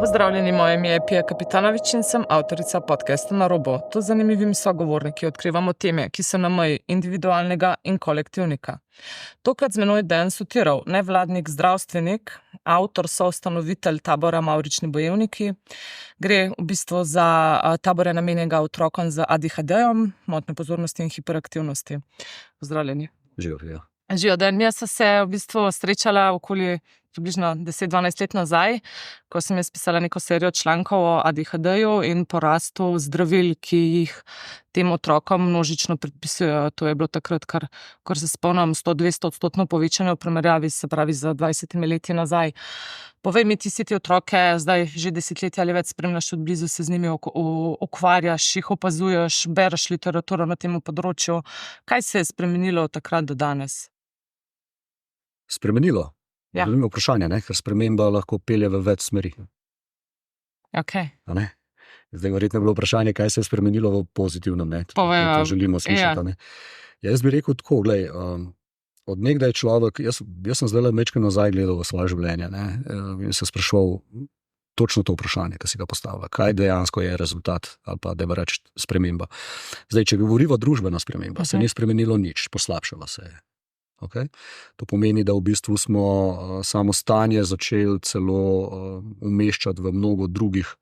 Pozdravljeni, moje ime je Pija Kapitanović in sem avtorica podcasta Na robu. Tu z zanimivimi sogovorniki odkrivamo teme, ki so na meji individualnega in kolektivnega. Tokrat z menoj Dejan Sotirov, nevladnik zdravstvenik, avtor, soustanovitelj tabora Mavrični bojevniki. Gre v bistvu za tabore namenjenega otrokom z ADHD-jem, motnjo pozornosti in hiperaktivnosti. Pozdravljeni. Živijo. Živijo, Dejan, jaz sem se v bistvu srečala okoli približno 10-12 let nazaj, ko sem jaz pisala neko serijo člankov o ADHD-ju in porastu zdravil, ki jih tem otrokom množično predpisujejo. To je bilo takrat, kar se spomnim, 100-200% povečanje v primerjavi, se pravi, za 20 leti nazaj. Povej mi, ti si te otroke zdaj že desetletja ali več spremljaš od blizu, se z njimi ukvarjaš, jih opazuješ, bereš literaturo na tem področju. Kaj se je spremenilo od takrat do danes? Spremenilo? Ja. Zanimivo vprašanje, ker sprememba lahko pelje v več smeri. Okay. Zdaj verjetno je bilo vprašanje, kaj se je spremenilo v pozitivnem. Povej, to želimo slišati. Ja. Jaz bi rekel tako, od nekdaj človek, jaz sem zdaj mečkaj nazaj gledal v svoje življenje in se spraševal točno to vprašanje, ki si ga postavlja. Kaj dejansko je rezultat ali pa, da bi reči, sprememba. Zdaj, če govorimo družbena sprememba, se ni spremenilo nič, poslabšala se je. Okay? To pomeni, da v bistvu smo samo stanje začeli celo umeščati v mnogo drugih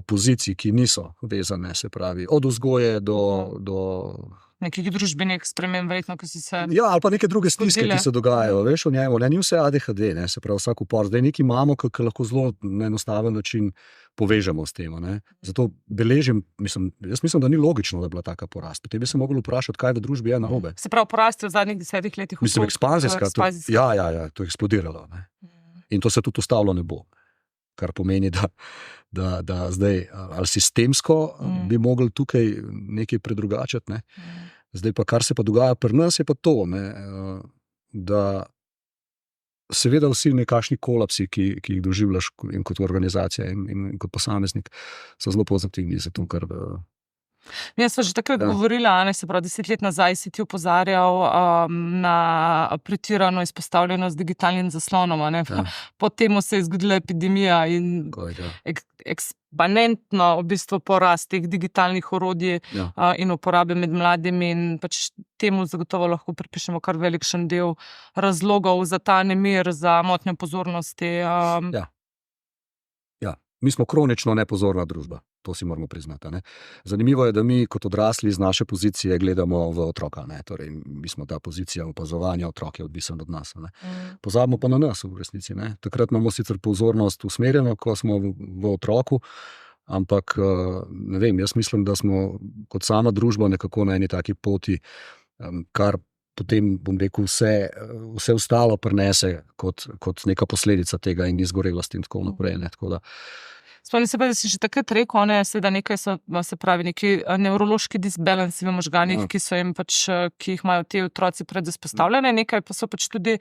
pozicij, ki niso vezane, se pravi, od vzgoje do nekih družbenih sprememb, verjetno, ki si se... Ja, ali pa neke druge stiske, ki se dogajajo. Veš, v njemu, ni vse ADHD, se pravi, vsak upor. Zdaj nekaj imamo, ki lahko zelo na enostaven način povežemo s tem. Zato beležim, jaz mislim, da ni logično, da je bila taka porast. Potem bi se mogli vprašati, kaj v družbi je narobe. Se pravi, porast je v zadnjih 10 letih. Ekspanzijska. Ja, to je eksplodirajo. In to se tudi ustavilo ne bo. Kar pomeni, da zdaj ali sistemsko bi mogli tukaj nekaj predrugačiti. Zdaj pa, kar se pa dogaja pri nas, je pa to, da seveda vsi nekakšni kolapsi, ki jih doživljaš in kot organizacija in kot posameznik, so zelo pozitivni za to, kar... Jaz sva že takrat govorila, se pravi, 10 let nazaj si ti opozarjal na pretirano izpostavljenost digitalnim zaslonom. Potem se je zgodila epidemija in eksponentno v bistvu porast teh digitalnih orodij in uporabe med mladimi in pač temu zagotovo lahko pripišemo kar velikšen del razlogov za ta nemir, za motnjo pozornosti. Ja, mi smo kronično nepozorna družba. To si moramo priznati. Zanimivo je, da mi kot odrasli z naše pozicije gledamo v otroka. Torej, mi smo ta pozicija opazovanja otroka odvisen od nas. Pozabimo pa na nas v resnici. Takrat imamo sicer pozornost usmerjeno, ko smo v otroku, ampak ne vem, jaz mislim, da smo kot sama družba nekako na eni taki poti, kar potem, bom rekel, vse ostalo prinese kot neka posledica tega in izgorelosti in tako naprej. Spomnim se pa, da si že takrat rekel, da nekaj so, se pravi, neki nevrološki disbalansi v možganih, ki jih imajo ti otroci predizpostavljene, nekaj pa so pač tudi,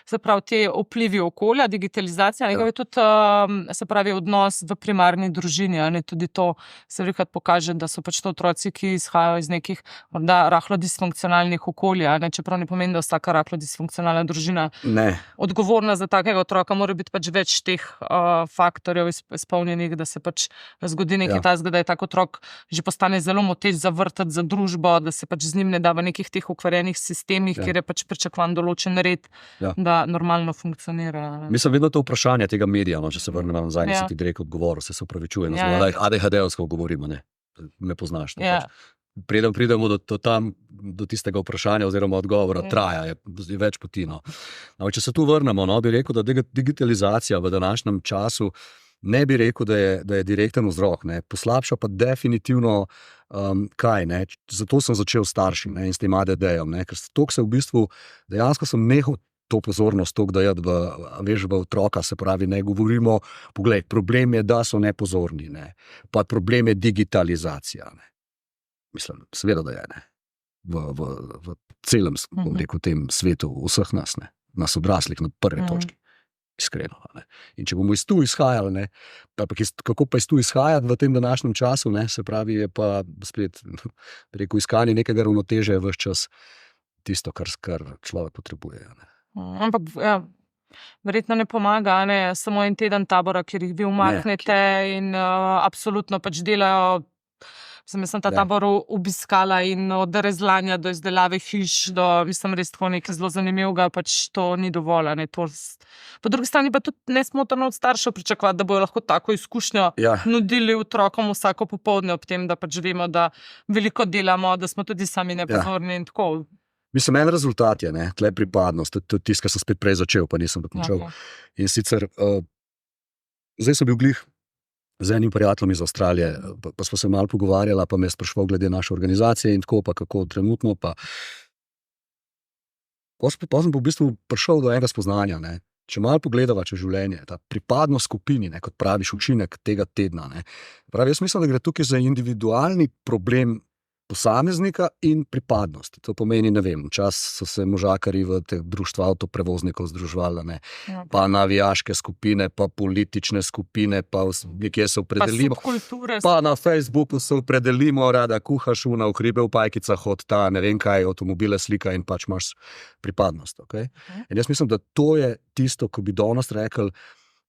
se pravi, te vplivi okolja, digitalizacija, nekaj je tudi, se pravi, odnos v primarni družini, tudi to se velikokrat pokaže, da so pač to otroci, ki izhajajo iz nekih morda rahlo disfunkcionalnih okolja, čeprav ne pomeni, da vsaka rahlo disfunkcionalna družina odgovorna za takega otroka, mora biti pač več teh faktorjev izpolnjenih, da se pač zgodi nekaj tazga, da je tak otrok že postane zelo moteč za vrtec, za družbo, da se pač z njim ne da v nekih teh ukvarjenih sistemih, kjer je pač pričakovan določen red, da normalno funkcionira. Mislim, vedno to vprašanje tega medija, če se vrnem nazaj, nisi ti direkt odgovoril, se opravičujem, ADHD-ovsko govorimo, me poznaš. Preden pridemo do tistega vprašanja oziroma odgovora, traja, je več poti. Če se tu vrnemo, bi rekel, da digitalizacija v današnjem času ne bi rekel, da je direkten vzrok, poslabša pa definitivno zato sem začel starši in s tem ADD-jem, ker toliko se v bistvu, dejansko sem nehal to pozornost toliko dajati v otroka, se pravi, ne govorimo, poglej, problem je, da so nepozorni, pa problem je digitalizacija. Mislim, seveda, da je, v celem, bom rekel, tem svetu vseh nas odraslih na prvi točki. Iskreno. In če bomo iz tu izhajali, kako pa iz tu izhajati v tem današnjem času, se pravi, je pa spet rekel, iskanje nekega ravnotežja ves čas tisto, kar človek potrebuje. Ampak verjetno ne pomaga, ne, samo en teden tabora, kjer jih vi umaknete in absolutno pač delajo. Sem ta tabor obiskala in od rezlanja do izdelave hiš, mislim, res tako nekaj zelo zanimivega, pač to ni dovolj. Ne, po drugi strani pa tudi nesmotrno od staršev pričakovati, da bojo lahko tako izkušnjo nudili otrokom vsako popoldne ob tem, da pač vemo, da veliko delamo, da smo tudi sami nepozorni in tako. Mislim, en rezultat je, tle pripadnost, tudi tisto, kar sem spet prej začel, pa nisem dokončal. Okay. In sicer, zdaj sem bil glih z enim prijateljem iz Avstralije, pa smo se malo pogovarjali, pa me je sprašval glede naše organizacije in tako, pa kako trenutno, pa sem v bistvu prišel do enega spoznanja, Če malo pogledava čez življenje, ta pripadnost skupini, kot praviš, učinek tega tedna. Pravi, jaz mislim, da gre tukaj za individualni problem posameznika in pripadnosti. To pomeni, ne vem, včasih so se možakarji v teh društva avtoprevoznikov združevali, pa navijaške skupine, pa politične skupine, pa nekje se opredelimo. Pa na Facebooku se opredelimo, rada kuhaš v hribe v pajkicah od ta, ne vem kaj, avtomobile slika in pač imaš pripadnost. Okay? In jaz mislim, da to je tisto, ko bi danes rekel,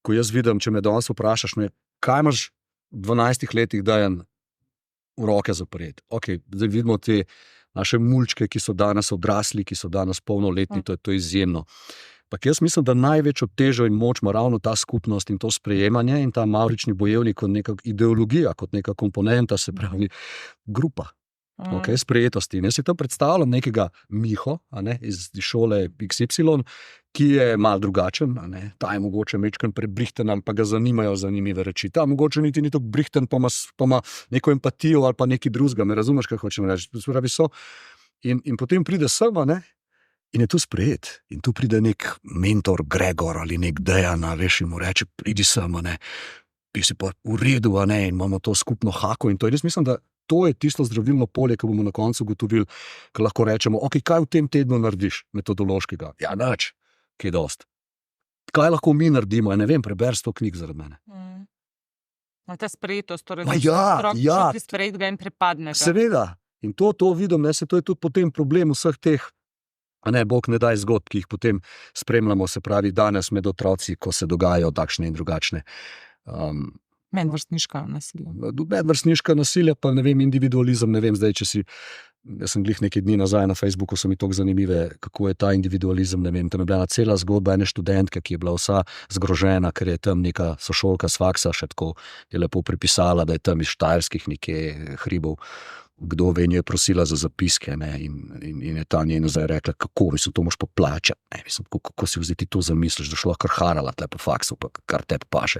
ko jaz vidim, če me danes vprašaš, kaj imaš v 12 letih dajen v roke zapreti. Ok, zdaj vidimo te naše mulčke, ki so danes odrasli, ki so danes polnoletni, to je izjemno. Pak jaz mislim, da največjo težo in moč ima ravno ta skupnost in to sprejemanje in ta mavrični bojevnik kot neka ideologija, kot neka komponenta, se pravi grupa. Okay, sprejetosti. In jaz si tam predstavljam nekega Miho, iz šole XY, ki je malo drugačen, ta je mogoče mečken prebrihten, pa ga zanimajo zanimive reči. Ta mogoče niti ni tako brihten, pa ima neko empatijo ali pa nekaj drugega, me razumeš, kaj hočem reči. In potem pride sem, in je tu sprejet. In tu pride nek mentor Gregor ali nek Dejan, veš, in mu reče, pridi sem, bi si pa v redu, in imamo to skupno hako. In to jaz mislim, da to je tisto zdravilno polje, ki bomo na koncu ugotovili, ko lahko rečemo, ok, kaj v tem tednu narediš metodološkega? Ja, nič, kaj dost. Kaj lahko mi naredimo? Ne vem, preberš 100 knjig zaradi mene. Ta sprejetost, torej otrok čuti sprejetega in pripadnega. Seveda. In to vidim, to je tudi potem problem vseh teh, Bog ne daj zgodb, ki jih potem spremljamo, se pravi danes med otroci, ko se dogajajo takšne in drugačne. Medvrstniška nasilja. Medvrstniška nasilja, pa ne vem, individualizem, ne vem, zdaj, jaz sem glih nekaj dni nazaj na Facebooku, so mi tako zanimive, kako je ta individualizem, ne vem, tam je bila cela zgodba ene študentke, ki je bila vsa zgrožena, ker je tam neka sošolka s faksa še tako je lepo pripisala, da je tam iz Štajerskih nekje hribov, kdo ve, je prosila za zapiske, in je ta njena zdaj rekla, kako, mislim, to moš poplačati, mislim, kako si vzeti to zamisliš, da šlo kar harala tle po faksu, pa kar tebi paše.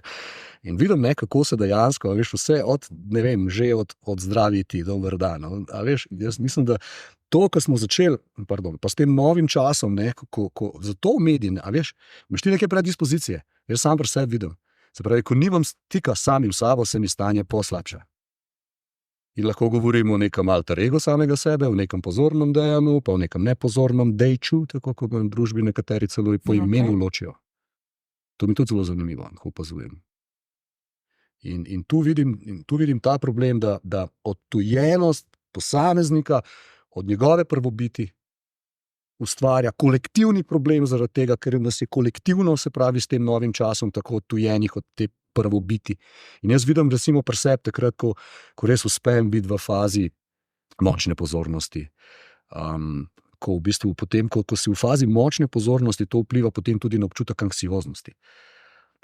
In vidim, kako se dejansko, veš, vse že od zdraviti, dober dan, a veš, jaz mislim, da to, ko smo začeli, pa s tem novim časom, zato v mediji, a veš, imaš ti neke predispozicije, jaz sam pri sebi vidim, se pravi, ko nimam stika samim sabo, se mi stanje poslabša. In lahko govorimo o nekem alter ego samega sebe, o nekem pozornem dejanu, pa o nekem nepozornem dejču, tako kot v družbi nekateri celo po imenu ločijo. To mi tudi zelo zanimivo, ko opazujem. In tu vidim ta problem, da odtujenost posameznika od njegove prvobiti ustvarja kolektivni problem zaradi tega, ker nas je kolektivno, se pravi, s tem novim časom tako odtujenih od te prvobiti. In jaz vidim, recimo, pri sebi takrat, ko res uspem biti v fazi močne pozornosti. Ko v bistvu potem, ko si v fazi močne pozornosti, to vpliva potem tudi na občutek anksioznosti.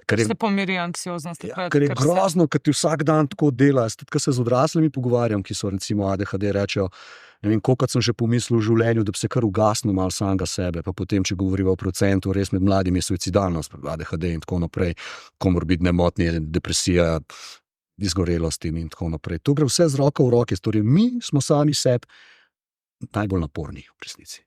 Se pomiri anksioznosti. Ker je grozno, ker ti vsak dan tako dela. Tudi, ko se z odraslimi pogovarjam, ki so recimo ADHD, rečejo, ne vem, kolikrat sem že pomislil v življenju, da bi se kar ugasnil malo samega sebe, pa potem, če govoriva o procentu, res med mladimi je suicidalnost, ADHD in tako naprej, komorbidne motnje, depresija, izgorelost in tako naprej. To gre vse z roko v roke, torej mi smo sami sebi najbolj naporni v resnici.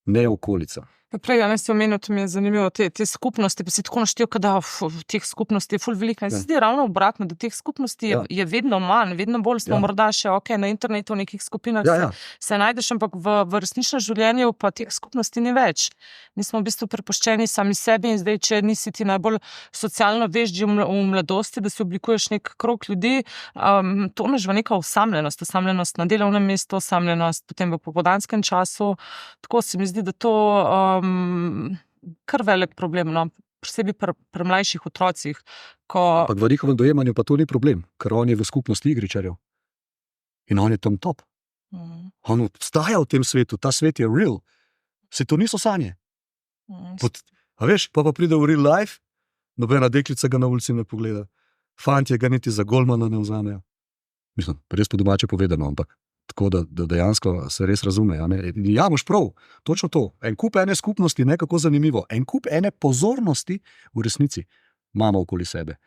Ne okolica. Prej, si omenil, to mi je zanimivo, te skupnosti, pa si tako naštel, da v teh skupnosti je ful veliko. Se zdi ravno obratno, da teh skupnosti je vedno manj, vedno bolj smo morda še na internetu v nekih skupinah se najdeš, ampak v resničnem življenju pa teh skupnosti ni več. Nismo v bistvu prepuščeni sami sebi in zdaj, če nisi ti najbolj socialno vešči v mladosti, da si oblikuješ nek krog ljudi, to naš v neka osamljenost na delovnem mestu, osamljenost potem v popoldanskem času. Tako se mi zdi, da to kar velik problem, no, posebej pri mlajših otrocih. Ampak v njihovem dojemanju pa to ni problem, ker on je v skupnosti igričarjev. In on je tam top. On obstaja v tem svetu, ta svet je real. Se to niso sanje. A veš, pa pride v real life, nobena deklica ga na ulici ne pogleda. Fantje ga niti za golmana ne vzamejo. Mislim, res po domače povedano, ampak tako, da dejansko se res razume. Ja, imaš prav, točno to. En kup ene skupnosti, nekako zanimivo. En kup ene pozornosti v resnici imamo okoli sebe.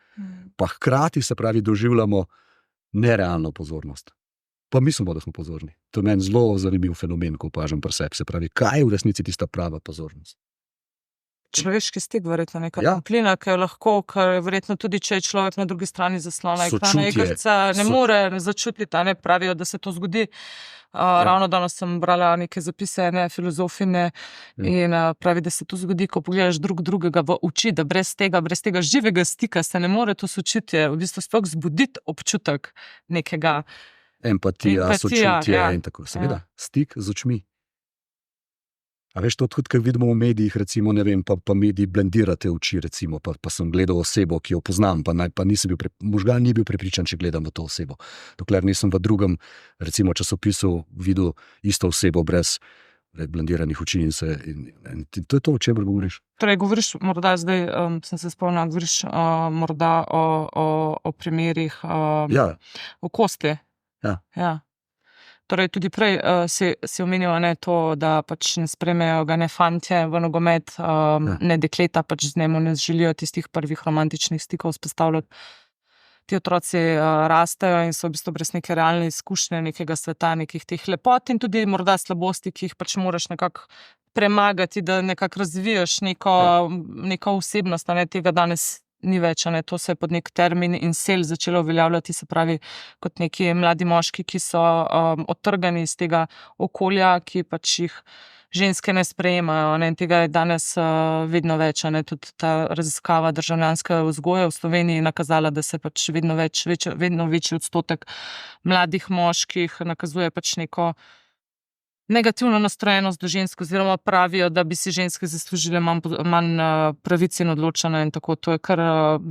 Pa hkrati se pravi doživljamo nerealno pozornost. Pa mislimo, da smo pozorni. To je meni zelo zanimiv fenomen, ko opažam pri sebi. Se pravi, kaj je v resnici tista prava pozornost? Človeški stik, verjetno neka toplina, ki je lahko, ker verjetno tudi, če je človek na drugi strani zaslona ekrana igrica, ne more začutiti, ne pravijo, da se to zgodi. Ravno danes sem brala neke zapise ene filozofine in pravi, da se to zgodi, ko pogledaš drugega v oči, da brez tega živega stika se ne more to sočutje, v bistvu sploh zbuditi občutek nekega empatija, sočutje in tako. Seveda, stik z očmi. A veš, to tudi, kar vidimo v medijih, recimo, ne vem, pa mediji blendirate oči, recimo, pa sem gledal osebo, ki jo poznam, pa nisem bil, možgan ni bil prepričan, če gledam v to osebo. Dokler nisem v drugem, recimo, časopisu videl isto osebo brez blendiranih oči in to je to, o čemer govoriš. Torej, govoriš morda zdaj, sem se spomnila, govoriš morda o primerih o Kosti. Ja. Torej, tudi prej si omenil to, da pač ne spremejo ga ne fantje v nogomet, ne dekleta, pač z njemu ne želijo tistih prvih romantičnih stikov vzpostavljati. Ti otroci rastejo in so v bistvu brez neke realne izkušnje, nekega sveta, nekih teh lepot in tudi morda slabosti, ki jih pač moraš nekako premagati, da nekako razvijaš neko osebnost, tega danes ni več, to se je pod nek termin in sel začelo uveljavljati, se pravi, kot neki mladi moški, ki so odtrgani iz tega okolja, ki pač jih ženske ne sprejemajo. In tega je danes vedno več. Tudi ta raziskava državljanskega vzgoja v Sloveniji nakazala, da se pač vedno večji odstotek mladih moških nakazuje pač neko negativno nastrojenost do žensk, oziroma pravijo, da bi si ženske zaslužile manj pravic in odločanja in tako. To je kar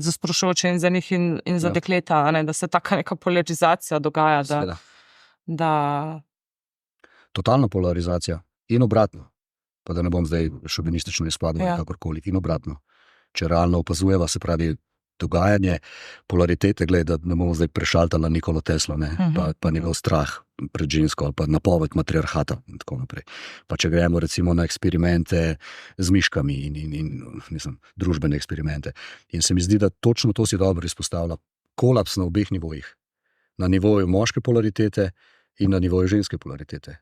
zasprošujoče in za njih in za dekleta, da se taka neka polarizacija dogaja. Totalna polarizacija in obratno. Pa da ne bom zdaj šovinistično izpadel kakorkoli. In obratno. Če realno opazujeva, se pravi, dogajanje polaritete, da ne bomo zdaj prešaltali na Nikolo Teslo, pa njegov strah pred žensko ali pa napoved matriarhata in tako naprej. Pa če gremo recimo na eksperimente z miškami in družbene eksperimente. In se mi zdi, da točno to si dobro izpostavlja. Kolaps na obeh nivojih. Na nivoju moške polaritete in na nivoju ženske polaritete.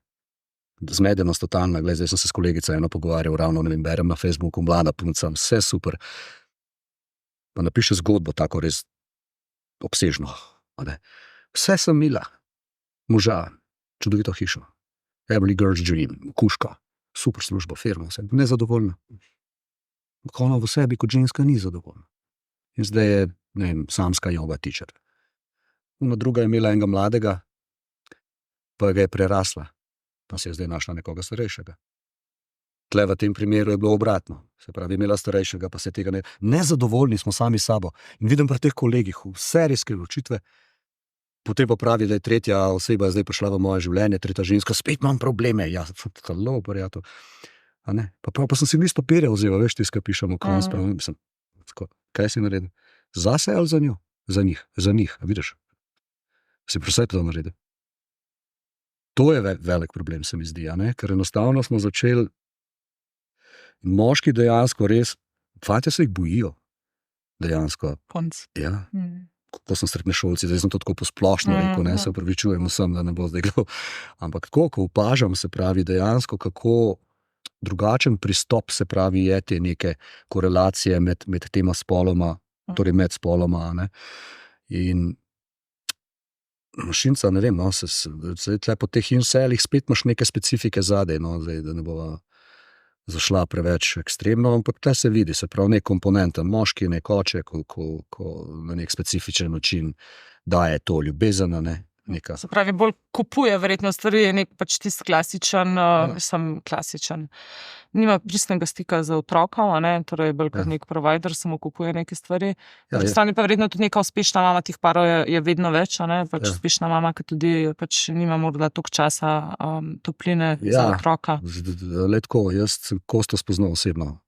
Zmedenost totalna. Zdaj sem se s kolegico eno pogovarjal, ravno berem na Facebooku, mlada punca, vse super. Pa napiše zgodbo, tako res obsežno. Vse sem imela, moža, čudovito hišo, every girl's dream, kuška, super službo, firma, vse, nezadovoljna. Ona v sebi kot ženska ni zadovoljna. In zdaj je, samska yoga teacher. Ona druga je imela enega mladega, pa ga je prerasla, pa se je zdaj našla nekoga starejšega. Tle v tem primeru je bilo obratno. Se pravi, imela starejšega, pa se tega ne... Nezadovoljni smo sami sabo. In vidim pri teh kolegih vse reske odločitve. Potem pa pravi, da je tretja oseba zdaj prišla v moje življenje, tretja ženska, spet imam probleme. Ja, talo, prijatelj. Pa sem si list papirja vzel, veš, tiskaj pišemo, kaj si naredil? Zase ali za njo? Za njih, vidiš? Si pri sebi to naredil. To je velik problem, se mi zdi, ker enostavno smo začeli. Moški dejansko res, fantje se jih bojijo. Dejansko. Konc. Ja. Ko sem srednješolci, zdaj sem to tako posplošno rekel, se opravičujem vsem, da ne bo zdaj gledal. Ampak tako, ko opažam, se pravi, dejansko, kako drugačen pristop, se pravi, je te neke korelacije med tema spoloma, torej med spoloma, In mašinca, ne vem, se tle po teh inselih spet imaš neke specifike zadej, zdaj, da ne bova zašla preveč ekstremno, ampak tle se vidi, se pravi, nek komponenten moški, nek oče, ko na nek specifičen način daje to ljubezen, neka. Se pravi, bolj kupuje verjetno stvari, je nek pač tisti klasičen. Nima pristnega stika z otrokom, torej bolj kot nek provider, samo kupuje neke stvari. Po drugi strani pa verjetno tudi neka uspešna mama, tih parov je vedno več, pač uspešna mama, ki tudi pač nima morda toliko časa, topline za otroka. Letko, jaz sem Kosto spoznal osebno.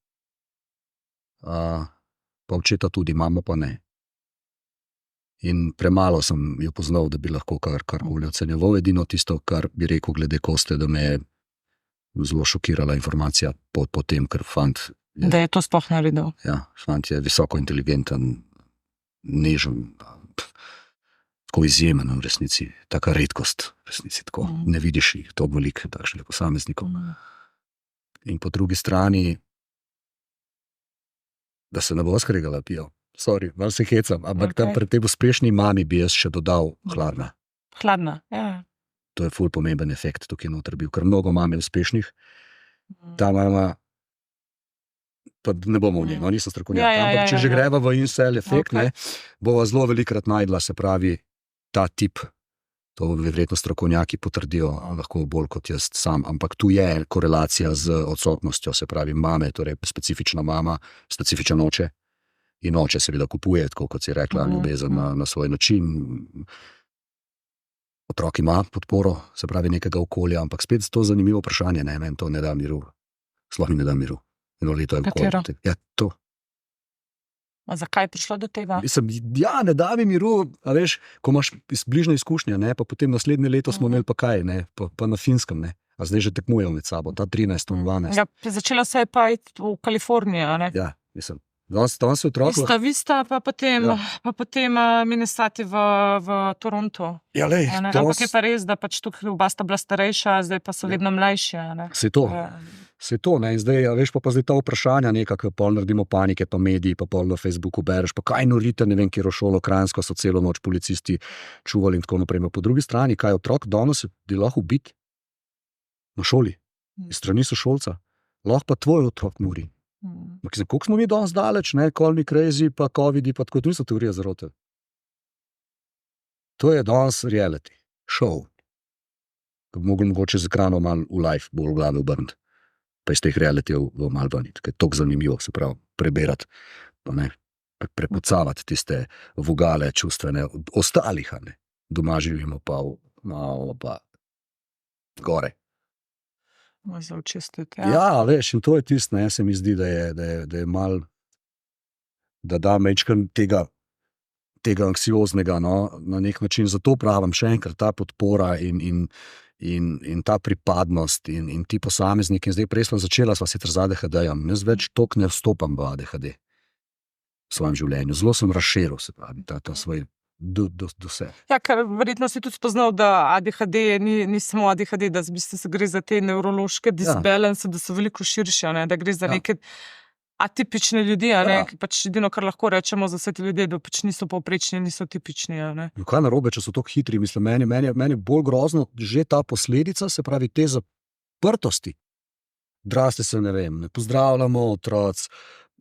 Pa očeta tudi, mamo pa ne. In premalo sem jo poznal, da bi lahko karkoli ocenjeval. Edino tisto, kar bi rekel glede Koste, da me je zelo šokirala informacija po tem, ker fant je, da je to sploh naredil. Ja, fant je visoko inteligenten, nežen, tako izjemen v resnici, taka redkost v resnici, tako ne vidiš jih to veliko takšnih posameznikov. In po drugi strani, da se ne bo skregala pijo. Sorry, malo se hecam, ampak tam pri tej uspešni mami bi jaz še dodal hladna. Hladna, ja. To je ful pomemben efekt tukaj noter bil, ker mnogo mame uspešnih. Ta mama, pa ne bomo v njej, nisem strokovnjak, ampak če že greva v incel efekt, bova zelo velikrat najdla, se pravi, ta tip, to verjetno strokovnjaki potrdijo, lahko bolj kot jaz sam, ampak tu je korelacija z odsotnostjo, se pravi, mame, torej specifična mama, specifičen oče. In oče seveda kupuje, tako kot si rekla, ljubezen na svoj način. Otrok ima podporo, se pravi nekega okolja, ampak spet to zanimivo vprašanje, meni to ne da miru. Sploh mi ne da miru. Eno leto je Katero? Ja, to. A zakaj je prišlo do tega? Mislim, ne da mi miru, a veš, ko imaš bližnje izkušnje, pa potem naslednje leto smo imeli pa kaj, pa na Finskem, a zdaj že tekmujejo med sabo, ta 13 in 12. Ja, začela se je pa iti v Kalifornijo, Ja, mislim. Tam se otrok... Vista, pa potem ministrati v Toronto. Ja, lej. Ampak je pa res, da pač tukaj oba sta bila starejša, zdaj pa so vedno mlajši. Se to, in zdaj, veš, pa zdaj ta vprašanja nekako, pol naredimo panike, pa mediji, pa pol na Facebooku bereš, pa kaj norite, ne vem, kjer v šolo Kranjsko so celo noč policisti čuvali in tako naprej. Po drugi strani, kaj otrok danes je lahko biti na šoli, iz strani sošolca, lahko pa tvoj otrok mori. Koliko smo mi danes daleč, call me crazy, pa covidi, pa tako, to niso teorije zarote. To je danes reality, show. Ko bi mogli mogoče z ekranom malo v live, bolj v glave obrniti, pa iz teh realityjev malo vaniti, ker je toliko zanimivo, se pravi, preberati, prepucavati tiste vogale čustvene od ostalih, doma živimo pa malo pa gore. Ja, veš, in to je tisto, se mi zdi, da je mal, da da mečkan tega anksioznega, na nek način, zato pravim še enkrat, ta podpora in ta pripadnost in ti posamezniki, in zdaj prej sva sicer z ADHD-jem, jaz več toliko ne vstopam v ADHD v svojem življenju, zelo sem razširil, se pravi, ta svoj do vse. Ja, ker verjetno si tudi spoznal, da ADHD ni samo ADHD, da v bistvu se gre za te nevrološke disbalanse, da so veliko širše, da gre za neke atipične ljudi, ki pač edino, kar lahko rečemo za vse te ljudje, da pač niso povprečni, niso tipični. Kaj narobe, če so tako hitri, mislim, meni je bolj grozno že ta posledica, se pravi te zaprtosti. Draste se, ne vem, ne pozdravljamo otroc,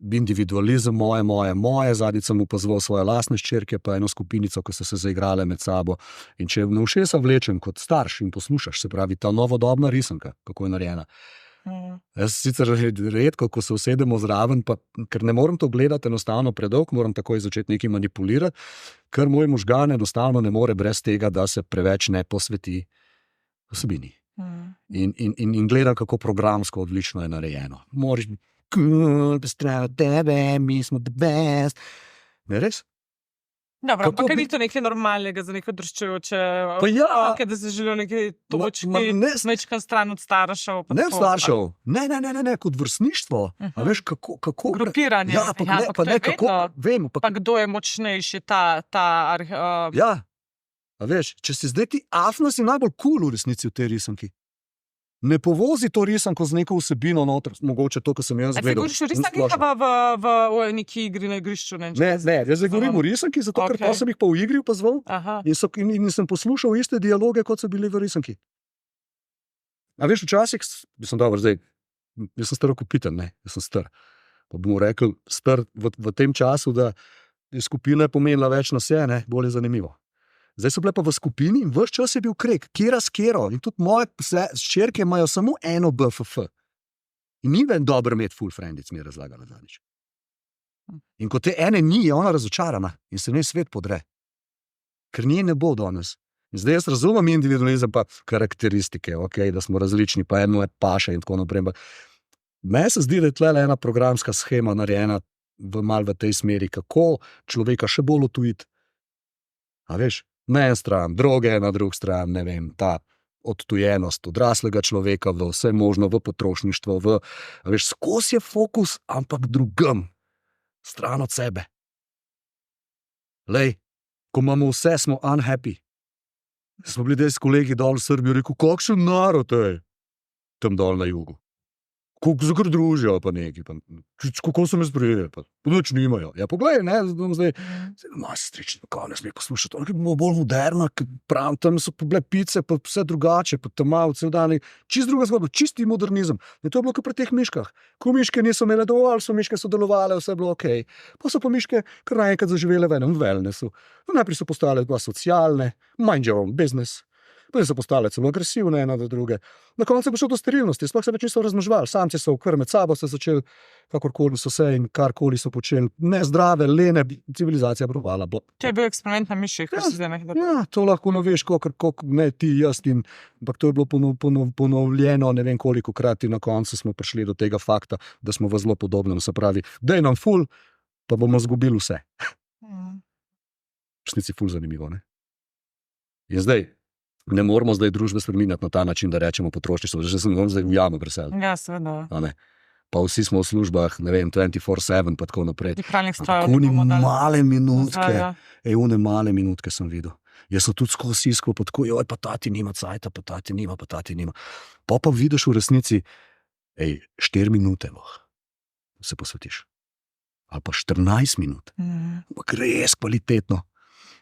individualizem moje, zadnjič sem opazoval svoje lastne hčerke, pa eno skupinico, ki so se zaigrale med sabo. In če na ušesa vlečem kot starš in poslušaš, se pravi ta novodobna risanka, kako je narejena. Jaz sicer redko, ko se usedemo zraven, pa, ker ne morem to gledati enostavno predolgo, moram takoj začeti nekaj manipulirati, ker moj možgan enostavno ne more brez tega, da se preveč ne posveti vsebini. In gledam, kako programsko odlično je narejeno. Moraš bestrava tebe, mi smo the best. Ne res? Dobro, pa kaj ni to nekaj normalnega za neko drščujoče otroke, da se želijo nekaj točki, smečkan stran od staršev? Ne od staršev, ne, kot vrstništvo. A veš, kako... Grupiranje. Ja, pa ne, kako... Vem, pa kdo je močnejši, Ja, a veš, če si zdaj ti afna, si najbolj cool v resnici v tej risanki. Ne povozi to risanko z neko vsebino noter, mogoče to, ko sem jaz gledal. A se govoriš o risankih v neki igri na igrišču? Ne, jaz zdaj govorim o risanki, zato ker pa sem jih pa v igri opazval in sem poslušal iste dialoge, kot so bili v risanki. A veš, včasih, sem dobro zdaj, jaz sem star okupiten, jaz sem star. Pa bomo rekel, star v tem času, da je skupina pomenila več na vse, bolj je zanimivo. Zdaj so bile pa v skupini in ves čas je bil kreg, kjera s kjero. In tudi moje hčerke imajo samo eno BFF. In ni ven dobro imeti full friendic, mi je razlagala zadnjič. In ko te ene ni, je ona razočarana in se ne svet podre. Ker nje ne bo danes. In zdaj jaz razumem individualizem pa karakteristike, okay, da smo različni, pa eno je paša in tako naprej. Meni se zdi, da je tle ena programska shema narejena malo v tej smeri, kako človeka še bolj otujiti. A veš, na en stran, droge na drug stran, ne vem, ta odtujenost odraslega človeka v vse možno, v potrošništvo, a veš, skozi je fokus, ampak drugem, stran od sebe. Lej, ko imamo vse, smo unhappy. Smo bili s kolegi dol v Srbiji, rekel, kakšen narod je tam dol na jugu. Kako se kar družijo, pa neki, kako so me sprejeli, pa nič nimajo. Ja, poglej, ne, zdaj, strični, kako ne sme poslušati, ono je bilo bolj moderno, pravim, tam so bile pice, pa vse drugače, pa tam malo cel dan, čist druga zgodba, čisti modernizem. In to je bilo kot pri teh miškah. Ko miške niso imele dovolj, so miške sodelovale, vse je bilo okej. Pa so pa miške kar naenkrat zaživele v enem wellnessu. Najprej so postale pa socialne, mind your own business. Potem so postale celo agresivne ena do druge. Na koncu je prišlo do sterilnosti, sploh se več niso razmnoževali. Samci so kar med sabo se začeli, kakorkoli so se in karkoli so počeli. Nezdrave, lene, civilizacija provala. To je bil eksperiment na miših. Ja, to lahko ne veš, koliko ne ti, jaz in ampak to je bilo ponovljeno, ne vem koliko krat in na koncu smo prišli do tega fakta, da smo v zelo podobnem, se pravi, daj nam ful, pa bomo zgubili vse. V resnici ful zanimivo, ne? In zdaj, ne moramo zdaj družbe spreminjati na ta način, da rečemo potrošništvo, že sem zdaj v jame presel. Ja, seveda. Pa vsi smo v službah, ne vem, 24/7 pa tako naprej. Oni male minutke, one male minutke sem videl. Jaz sem tudi skozi iskal, pa tako, joj, pa tati nima cajta, pa tati nima. Pa vidiš v resnici, 4 minute se posvetiš. Ali pa 14 minut. Ampak res kvalitetno.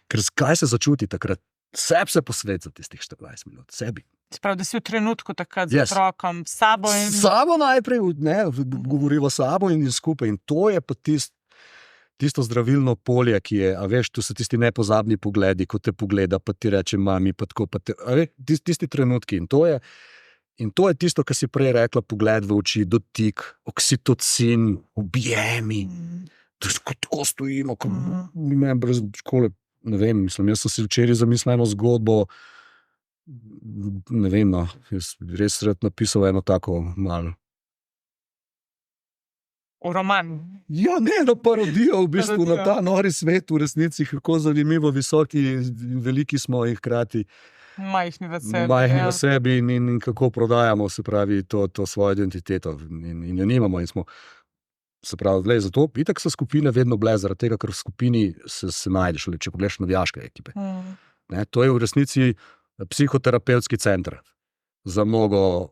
Ker kaj se začuti takrat? Sebi se posveti za tistih 14 minut, sebi. Sprav, da si v trenutku takrat z otrokom, s sabo in... Sabo najprej, ne, govoriva sabo in skupaj. In to je pa tisto zdravilno polje, ki je, a veš, tu so tisti nepozabni pogledi, ko te pogleda, pa ti reče mami, pa tako, pa te, a veš, tisti trenutki. In to je tisto, kar si prej rekla, pogled v oči, dotik, oksitocin, objemi. Tako stojimo, ko mi brez škole. Ne vem, mislim, jaz sem si včeraj zamislil eno zgodbo, ne vem, no, jaz res rad napisal eno tako malo. Roman. Ja, ne, eno parodijo v bistvu na ta nori svet, v resnici, kako zanimivo, visoki in veliki smo in hkrati majhni v sebi in kako prodajamo, se pravi, to svojo identiteto in jo nimamo in smo. Se pravi, zato itak so skupine vedno bile, zaradi tega, ker v skupini se najdeš, če pogledaš navijaške ekipe. To je v resnici psihoterapevtski center za mnogo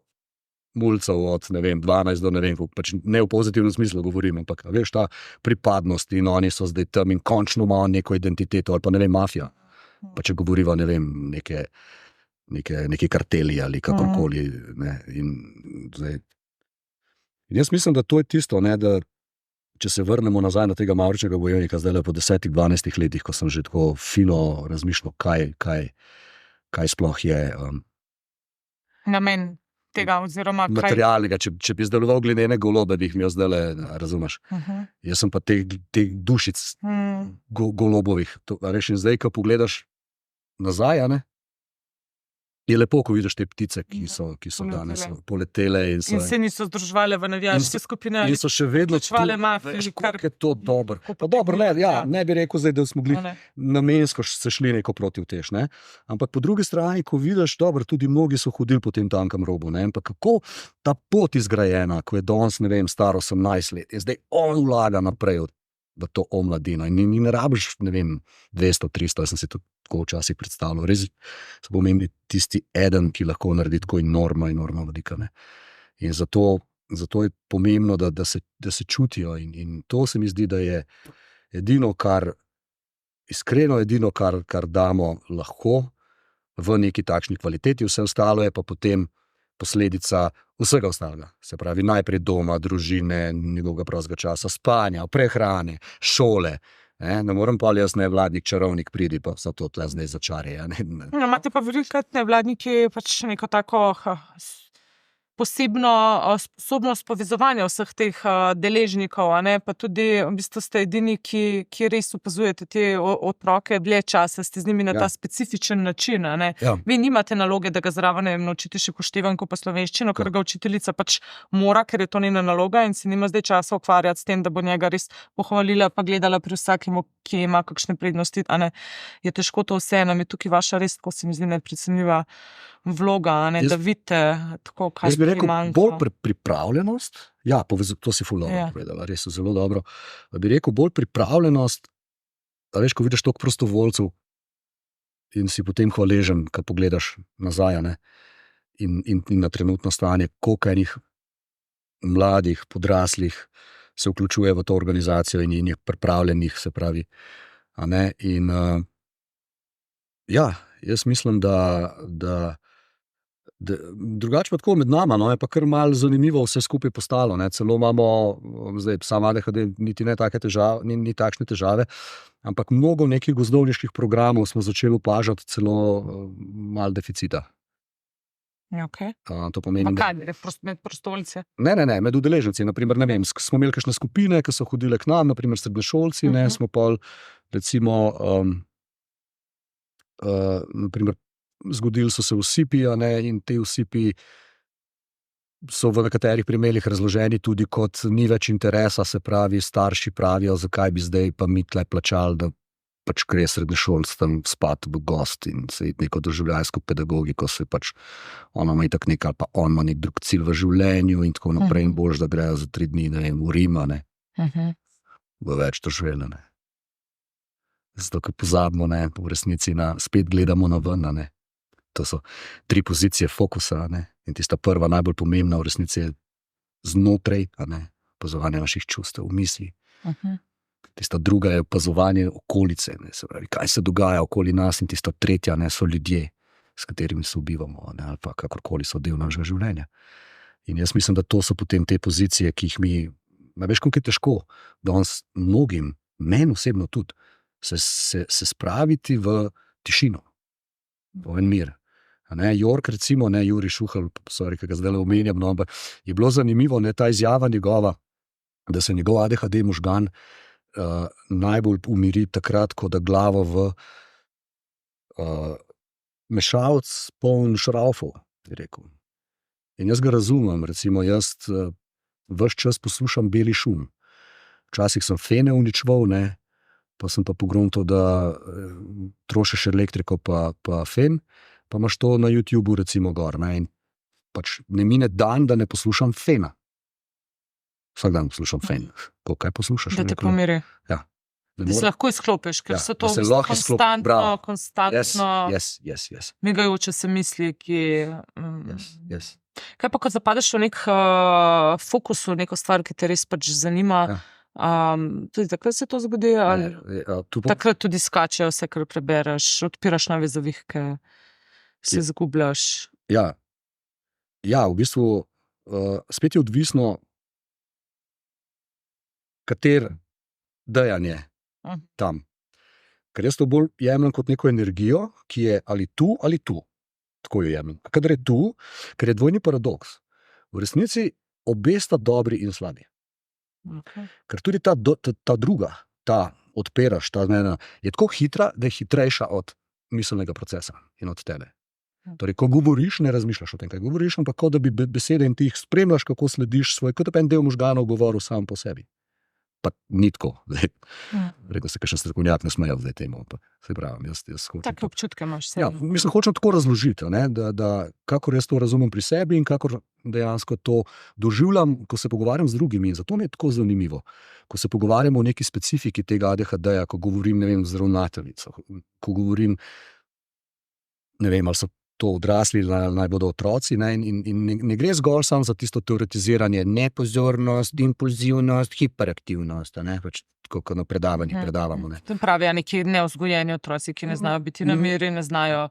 mulcev od, ne vem, 12 do ne vem, pač ne v pozitivnem smislu govorim, ampak veš, ta pripadnost in oni so zdaj tam in končno imajo neko identiteto, ali pa ne vem, mafija. Pa če govoriva, ne vem, neke karteli ali kakorkoli. In jaz mislim, da to je tisto, ne, da če se vrnemo nazaj na tega Mavričnega bojevnika, zdaj po 10-12 letih, ko sem že tako fino razmišljal, kaj sploh je namen tega, oziroma materialnega. Če bi izdeloval glinene golobe, bi jih imel zdajle, razumeš. Jaz sem pa teh dušic golobovih. Veš, in zdaj, ko pogledaš nazaj, ne, je lepo, ko vidiš te ptice, ki so danes poletele. In se niso združevale v navijaške skupine. In so še vedno veš, kako je to dobro. Pa dobro, ne bi rekel zdaj, da smo bili namensko se šli neko proti vtež, ne. Ampak po drugi strani, ko vidiš, dobro, tudi mnogi so hodili po tem tankem robu, ne. Ampak kako ta pot izgrajena, ko je danes, ne vem, star 18 let, je zdaj on vlaga naprej v to omladino. In ne rabiš, ne vem, 200, 300, jaz sem si to tako včasih predstavljal. Res se bo imeli tisti eden, ki lahko naredi tako enormno velika. In zato je pomembno, da se čutijo. In to se mi zdi, da je edino, iskreno edino, kar damo lahko v neki takšni kvaliteti. Vse ostalo je pa potem posledica vsega ostalega. Se pravi, najprej doma, družine, njegovega prostega časa, spanja, prehrane, šole, Ne morem pa jaz nevladnik, čarovnik pridi, pa so to tle zdaj začarje. Imate pa velikokrat nevladniki pač neko tako posebno sposobnost povezovanja vseh teh deležnikov, pa tudi v bistvu ste edini, ki res opazujete te otroke dlje časa, ste z njimi na ta specifičen način. Vi nimate naloge, da ga zraven naučite še poštevanko pa slovenščino, ker ga učiteljica pač mora, ker je to njena naloga in se nima zdaj časa ukvarjati s tem, da bo njega res pohvalila pa gledala pri vsakemu, ki ima kakšne prednosti. Je težko to vse, nam je tukaj vaša res, ko se mi zdi neprecenljiva vloga, da vidite tako, kaj jaz bi rekel, bolj pripravljenost, to si ful dobro povedala, res je zelo dobro, bi rekel, bolj pripravljenost, veš, ko vidiš toliko prostovoljcev in si potem hvaležen, ko pogledaš nazaj, in na trenutno stanje, koliko enih mladih, podraslih se vključuje v to organizacijo in je pripravljenih, se pravi, in jaz mislim, da drugače pa tako med nama, je pa kar malo zanimivo vse skupaj postalo, celo imamo, zdaj sam ADHD niti ne take težave, ni takšne težave, ampak mnogo nekih gozdovniških programov smo začeli opažati celo malo deficita. Okay. To pomeni, med prostovoljci? Ne, med udeleženci, naprimer, ne vem, smo imeli kakšne skupine, ki so hodile k nam, naprimer srednješolci, smo pa recimo naprimer zgodili so se vsipi, in te vsipi so v nekaterih primerih razloženi tudi kot ni več interesa, se pravi, starši pravijo, zakaj bi zdaj pa mi tle plačali, da pač gre srednješolc tam spat v gost in se iti neko doživljajsko pedagogiko, se pač ona ima itak nek, ali pa on ima nek drug cilj v življenju in tako naprej, in bož, da grejo za 3 dni, ne vem, v Rima, v več doživljene. Zato, ker pozabimo, v resnici spet gledamo na ven, To so 3 pozicije fokusa, in tista prva, najbolj pomembna v resnici je znotraj, opazovanje naših čustev, misli. Tista druga je opazovanje okolice, se pravi, kaj se dogaja okoli nas, in tista tretja so ljudje, s katerimi sobivamo, ali pa kakorkoli so del našega življenja. In jaz mislim, da to so potem te pozicije, ki jih mi, veš, koliko je težko, danes mnogim, meni osebno tudi, se spraviti v tišino, v en mir. York, recimo, Juri Šuhel, ki ga zdaj omenjam, ampak je bilo zanimivo, ta izjava njegova, da se njegov ADHD možgan najbolj umiri takrat, ko da glavo v mešalec poln šraufov, je rekel. In jaz ga razumem, recimo jaz ves čas poslušam beli šum. Včasih sem fene uničeval, pa sem pa pogruntal, da trošiš elektriko pa fen, pa imaš to na YouTubeu recimo gor, in pač ne mine dan, da ne poslušam fena. Vsak dan poslušam fen. Kaj poslušaš? Da te pomiri. Ja. Da se lahko izklopiš, ker so to konstantno migajoče se misli, ki... Kaj pa, ko zapadeš v nek fokus, v neko stvar, ki te res pač zanima, tudi takrat se to zgodi? Takrat tudi skačejo vse, kar prebereš, odpiraš nove zavihke, se zgubljaš. Ja, v bistvu spet je odvisno, kater dejanje tam. Ker jaz to bolj jemljem kot neko energijo, ki je ali tu. Tako jo jemljem. Kadar je tu, ker je dvojni paradoks. V resnici obe sta dobri in slabi. Ker tudi ta druga, ta odpiraš, ta znena, je tako hitra, da je hitrejša od miselnega procesa in od tebe. Torej, ko govoriš, ne razmišljaš o tem, kaj govoriš, ampak kot da bi besede in ti jih spremljaš, kako slediš svoj, kot da bi en del možganov govoril sam po sebi. Pa ni tako. Rekel se, kakšen strokovnjak ne smejo zdaj temu. Se pravim, jaz hočem... Take občutke imaš vse. Ja, mislim, hočem tako razložiti, da kakor jaz to razumem pri sebi in kakor dejansko to doživljam, ko se pogovarjam z drugimi. In zato mi je tako zanimivo. Ko se pogovarjamo o neki specifiki tega ADHD-ja, ko govorim, ne vem, z ravnateljico, ko govorim, ne vem, ali so to odrasli, naj bodo otroci. Ne, in ne gre zgolj samo za tisto teoretiziranje, nepozornost, impulzivnost, hiperaktivnost, ne, pač kot na predavanjih predavamo. Ne. To pravi, neki neozgojeni otroci, ki ne znajo biti na miri, ne znajo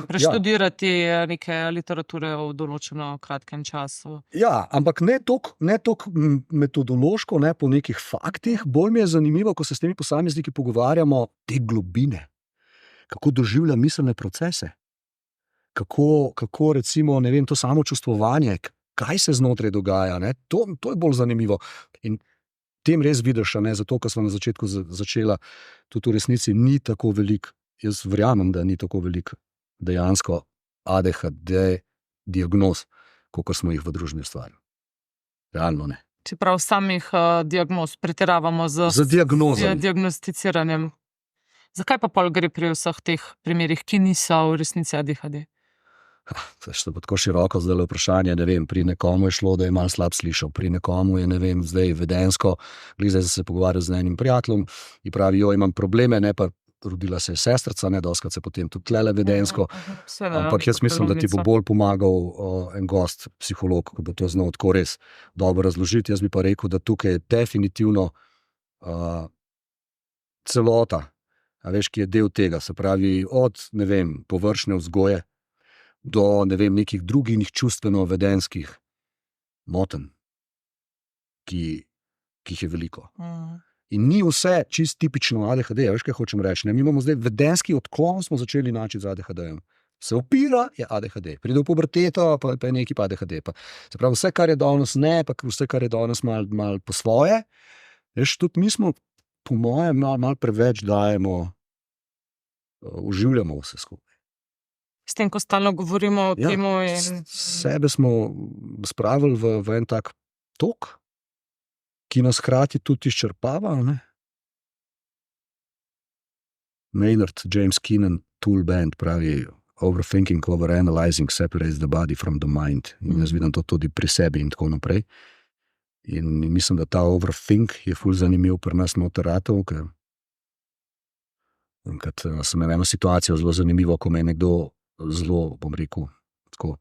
preštudirati neke literature v določeno kratkem času. Ja, ampak ne toliko metodološko, ne po nekih faktih, bolj mi je zanimivo, ko se s temi posamezniki pogovarjamo, te globine, kako doživlja miselne procese, kako recimo, ne vem, to samočustvovanje, kaj se znotraj dogaja, ne, to je bolj zanimivo. In tem res vidiš, ne, zato, ko smo na začetku začela, tudi v resnici ni tako veliko, jaz verjamem, da ni tako veliko dejansko ADHD diagnoz, koliko smo jih v družbi ustvarili. Realno ne. Čeprav samih diagnoz pretiravamo z diagnosticiranjem. Zakaj pa pol gre pri vseh teh primerih, ki niso v resnici ADHD? To je tako široko zdaj vprašanje, ne vem, pri nekomu je šlo, da je malo slab slišal, pri nekomu je, ne vem, zdaj vedensko, zdaj se pogovarjal z enim prijateljem in pravi, imam probleme, ne, pa rodila se je sestrica, ne, doskrat se potem tudi tlele vedensko, ampak jaz mislim, da ti bo bolj pomagal en gost, psiholog, ko bo to znal tako res dobro razložiti. Jaz bi pa rekel, da tukaj je definitivno celota, a veš, ki je del tega, se pravi od, ne vem, površne vzgoje do, ne vem, nekih drugih čustveno-vedenskih motenj, ki jih je veliko. In ni vse čist tipično ADHD, veš, kaj hočem reči. Ne? Mi imamo zdaj vedenski odklon, smo začeli načiti z ADHD-jem. Se opira, je ADHD. Pride v puberteto, pa je neki pa ADHD. Se pravi, vse, kar je danes ne, pa vse, kar je danes malo po svoje. Veš, tudi mi smo, po mojem, malo preveč dajemo, uživljamo vse skupaj. S tem, ko stalno govorimo o temu. Sebe smo spravili v en tak tok, ki nas hkrati tudi izčrpava. Ne? Maynard James Keenan, Tool Band, pravi, overthinking, overanalyzing separates the body from the mind. In jaz vidim to tudi pri sebi in tako naprej. In mislim, da ta overthink je ful zanimiv pri nas noteratov, ker sem imel eno situacijo zelo zanimivo, ko me je nekdo zelo, bom rekel, tako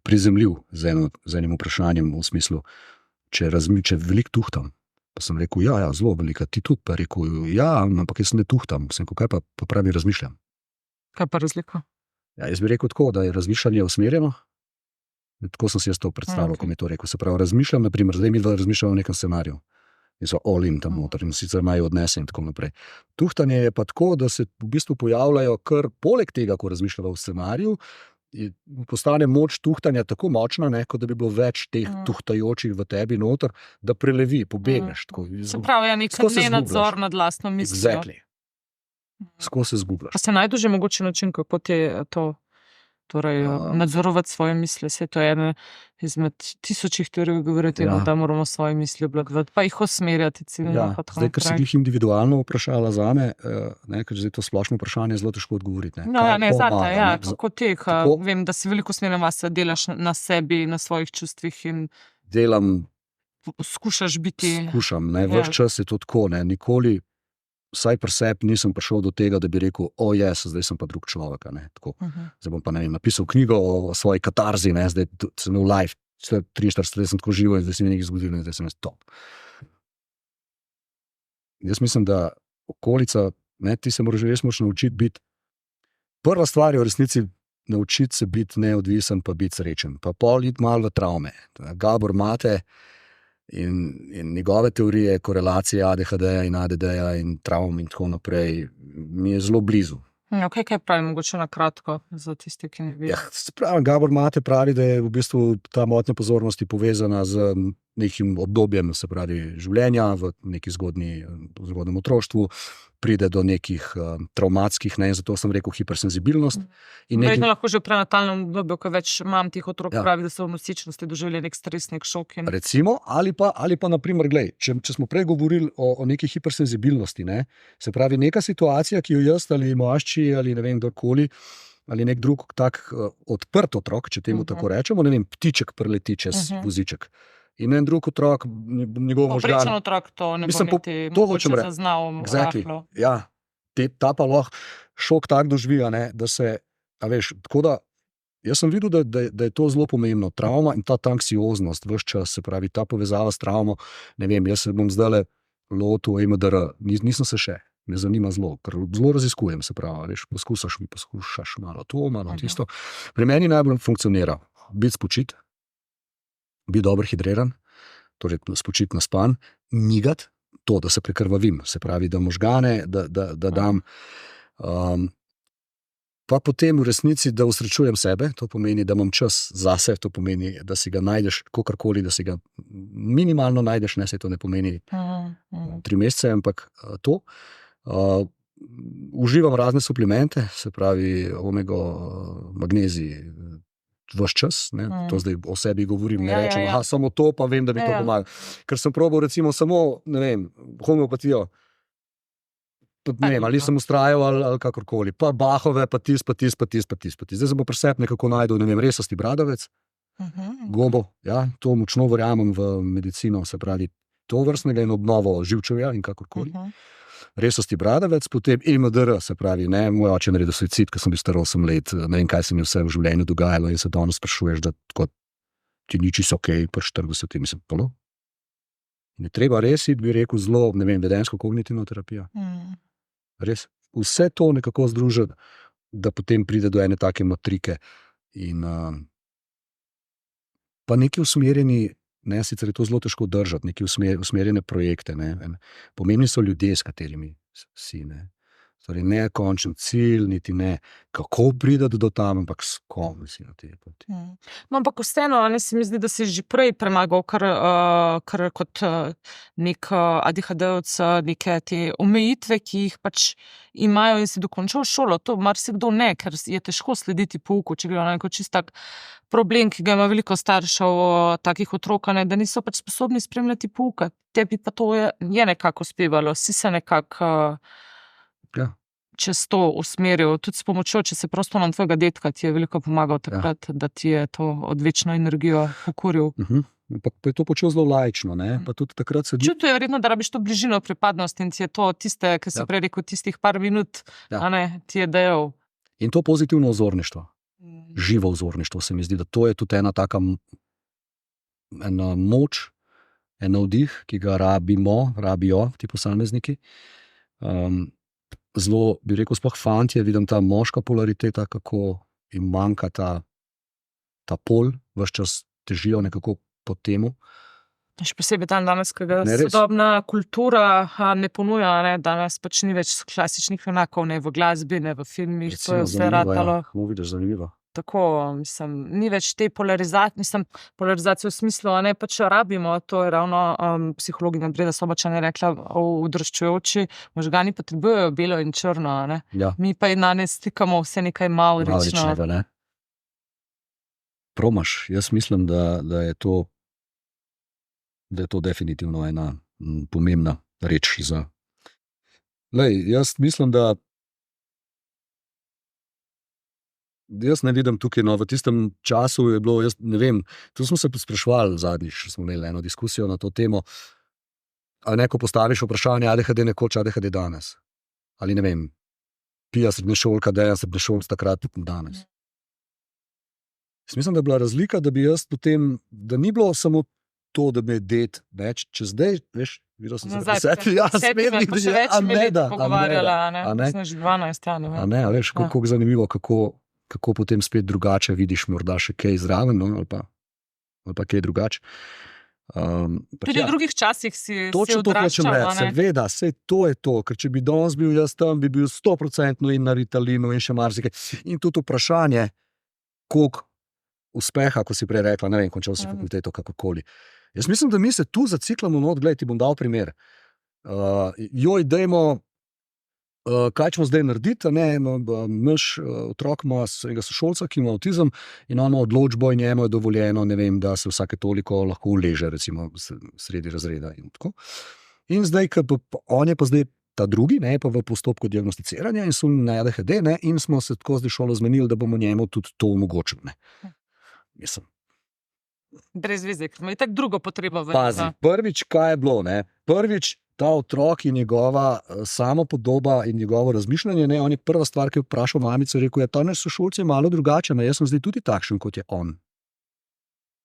prizemljiv z enim vprašanjem v smislu, če veliko tuhtam. Pa sem rekel, ja, zelo velika, ti tudi, pa rekel, ja, ampak jaz ne tuhtam. Sem rekel, kaj pa pravi razmišljam? Kaj pa razlika? Ja, jaz bi rekel tako, da je razmišljanje usmerjeno. Tako sem si jaz to predstavljal, ko mi je to rekel. Se pravi, razmišljam, naprimer, zdaj mi razmišljamo o nekem scenariju. In so all in tam noter in sicer imajo odnese in tako naprej. Tuhtanje je pa tako, da se v bistvu pojavljajo kar poleg tega, ko razmišljava v scenariju, postane moč tuhtanja tako močna, ne, kot da bi bilo več teh tuhtajočih v tebi noter, da prelevi, pobegneš. Se pravi, je nek nadzor nad lastno mislijo. Exactly. Skozi se zgubljaš. Pa se najde že mogoče način, kako ti to nadzorovati svoje misli. Vse to je ena izmed tisočih teorij, govoriti, da moramo svoje misli obvladovati, pa jih usmerjati ciljno. Zdaj, ker si jih individualno vprašala zame, ker zdaj to splošno vprašanje je zelo težko odgovoriti. Kako ti, vem, da si veliko usmerjen vase, delaš na sebi, na svojih čustvih in skušaš biti. Skušam, ves čas je to tako, nikoli, vsaj pri sebi nisem prišel do tega, da bi rekel, zdaj sem pa drug človek. Zdaj bom pa, ne vem, napisal knjigo o svoji katarzi, zdaj sem imel live, 43 let sem tako živo in zdaj se mi nekaj zgodilo in zdaj sem jaz top. Jaz mislim, da okolica, ti se moraš res naučiti biti. Prva stvar je v resnici naučiti se biti neodvisen, pa biti srečen. Pa pol iti malo v travme. Gabor Mate in njegove teorije, korelacije ADHD-ja in ADD-ja in travm in tako naprej, mi je zelo blizu. Kaj pravi, mogoče na kratko za tiste, ki ne vidijo? Gabor Mate pravi, da je v bistvu ta motnja pozornosti povezana z nekim obdobjem, se pravi, življenja v neki zgodnjem otroštvu, pride do nekih travmatskih, zato sem rekel hipersenzibilnost. Verjetno lahko že v prenatalnem obdobju, ko več mam tih otrok, pravi, da so v nosečnosti doživeli nek stres, nek šok. Recimo, ali pa naprimer, glej, če smo prej govorili o neki hipersenzibilnosti, se pravi, neka situacija, ki jo jaz ali mošči ali ne vem kdorkoli, ali nek drug tak odprt otrok, če temu tako rečemo, ne vem, ptiček preleti čez voziček. In en drug otrok, njegov možgan. Poprečen otrok to ne bo niti mogoče zaznal rahlo. Ja, ta pa lahko šok tak doživi, da se, tako da jaz sem videl, da je to zelo pomembno. Travma in ta anksioznost, vse čas, se pravi, ta povezava s travmo. Ne vem, jaz se bom zdaj lotil EMDR, nisem se še, me zanima zelo, ker zelo raziskujem, se pravi, veš, poskušaš malo to, malo tisto. Pri meni najbolj funkcionira biti spočit, biti dobro hidriran, torej spočit naspan, migati, to, da se prekrvavim, se pravi, da možgane, da dam. Pa potem v resnici, da usrečujem sebe, to pomeni, da imam čas zase, to pomeni, da si ga najdeš, kakorkoli, da si ga minimalno najdeš, ne, se to ne pomeni 3 mesece, ampak to. Uživam razne suplemente, se pravi omega, magnezij, ves čas, ne, to zdaj o sebi govorim, ne rečem, samo to, pa vem, da mi to pomaga. Ker sem probal recimo samo, ne vem, homeopatijo, ne vem, ali sem ustrajal ali kakorkoli, pa Bahove, pa tis. Zdaj sem pa pri sebi nekako najdel, ne vem, resasti bradavec, gobo, ja, to močno verjamem v medicino, se pravi, to vrstnega in obnovo živčevja in kakorkoli. Resasti bradavec, potem EMDR, se pravi, ne, moj oče naredil suicid, ko sem bil star 8 let, ne vem, kaj se mi vse v življenju dogajalo in se danes sprašuješ, da tako ti ni čisto okej, pri 40, mislim, polo. In je treba res iti, bi rekel, zelo, ne vem, vedenjsko-kognitivna terapija. Res, vse to nekako združiti, da potem pride do ene take matrike in pa neki usmerjeni, ne, sicer je to zelo težko držati, neki usmerjene projekte, ne. Pomembni so ljudje, s katerimi si, ne. Torej, ne končen cilj, niti ne kako prideti do tam, ampak s kom si na tej poti. No, ampak vseeno, se mi zdi, da si že prej premagal, kar kot nek ADHD-ovec, neke te omejitve, ki jih pač imajo in si dokončal šolo. To marsikdo ne, ker je težko slediti pouku, če gre neko čist tak problem, ki ga ima veliko staršev takih otrok, ne, da niso pač sposobni spremljati pouka. Tebi pa to je nekako uspevalo, si se nekako čez to usmeril, tudi s pomočjo, če se prosto nam tvojega detka, ti je veliko pomagal takrat, da ti je to odvečno energijo pokuril. Pa je to počel zelo laično, ne, pa tudi takrat se... Čutil je verjetno, da rabiš to bližino, pripadnost in ti je to tiste, ki si prej rekel, tistih par minut, ti je dajal. In to pozitivno vzorništvo, živo vzorništvo, se mi zdi, da to je tudi ena taka ena moč, en navdih, ki ga rabijo ti posamezniki. Zelo, bi rekel, sploh fantje, vidim ta moška polariteta, kako jim manjka ta pol, ves čas težijo nekako po temu. Še posebej danes, ko ga sodobna kultura ne ponuja, ne, danes pač ni več klasičnih enakov, ne v glasbi, ne v filmih, to je vse ratalo. Vidiš, zanimivo. Tako, mislim, ni več te polarizacije v smislu, ne, pač rabimo, to je ravno psihologinja Breda Sobačan je rekla, odraščajoči možgani potrebujejo belo in črno, ne. Mi pa danes stikamo vse nekaj mavrično. Ne. Promaš, jaz mislim, da je to definitivno ena pomembna reč za... Lej, jaz mislim, da jaz ne vidim tukaj, no, v tistem času je bilo, jaz ne vem, tu smo se spraševali zadnjič, smo imeli eno diskusijo na to temo, ali neko postaviš vprašanje ADHD nekoč, ADHD danes. Ali ne vem, Pija srednješolka, Dejan srednješolc takrat danes. Jaz mislim, da je bila razlika, da bi jaz potem, da ni bilo samo to, da me je ded, ne, če zdaj, veš, videl sem se smetnik, še več mi let pogovarjala, ne, sem že 12, a ne, a veš, kako zanimivo, kako potem spet drugače vidiš morda še kaj zraven, no, ali pa kaj drugače. Tudi v drugih časih si odraščal, seveda, sej to je to, ker če bi danes bil jaz tam, bi bil 100% in na Ritalinu in še marsikaj. In tudi vprašanje, koliko uspeha, ko si prej rekla, ne vem, končal si fakulteto, kakorkoli. Jaz mislim, da mi se tu zaciklamo not, glej, ti bom dal primer. Dajmo, kaj ćemo zdaj narediti, ne, naš otrok ima svojega sošolca, ki ima avtizem in on ima odločbo in njemu je dovoljeno, ne vem, da se vsake toliko lahko uleže, recimo sredi razreda in tako. In zdaj, on je pa zdaj ta drugi, ne, pa v postopku diagnosticiranja in so na ADHD, ne, in smo se tako zdaj šolo zmenili, da bomo njemu tudi to omogočili, ne. Mislim. Brez veze, ker ima tako drugo potrebo. Pazi, prvič, kaj je bilo, ne, prvič, ta otrok in njegova samopodoba in njegovo razmišljanje, ne, on je prva stvar, ki je vprašal mamico, rekel je, ta naš sošolc je malo drugačen, jaz sem zdaj tudi takšen, kot je on.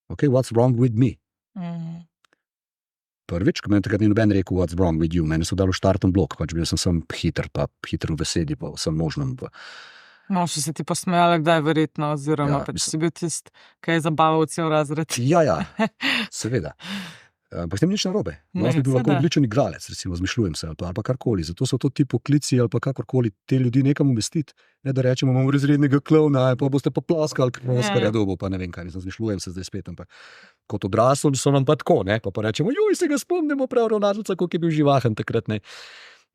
Ok, what's wrong with me? Prvič, ko meni takrat ni noben rekel, what's wrong with you, meni so dali v štarten blok, pač bil sem hiter, pa hiter v besedi, pa vsem možnem. No, še se ti posmejali, kdaj verjetno, oziroma Ja, pač si bil tist, ki je zabaval cel razred. Ja, seveda. Ampak s tem nič narobe. No, jaz bi bil lahko seveda. odličen igralec, recimo, zmišljujem se, ali pa karkoli. Zato so to ti poklici, ali pa kakorkoli te ljudi nekam umestiti. Ne da rečemo, imamo razrednega klovna, pa boste pa ploskali, Oskarja dobo, pa ne vem kaj, zmišljujem se zdaj spet, ampak kot odrasli so nam pa tako, ne, pa rečemo, joj, se ga spomnimo prav ravnateljca, koliko je bil živahen takrat, ne.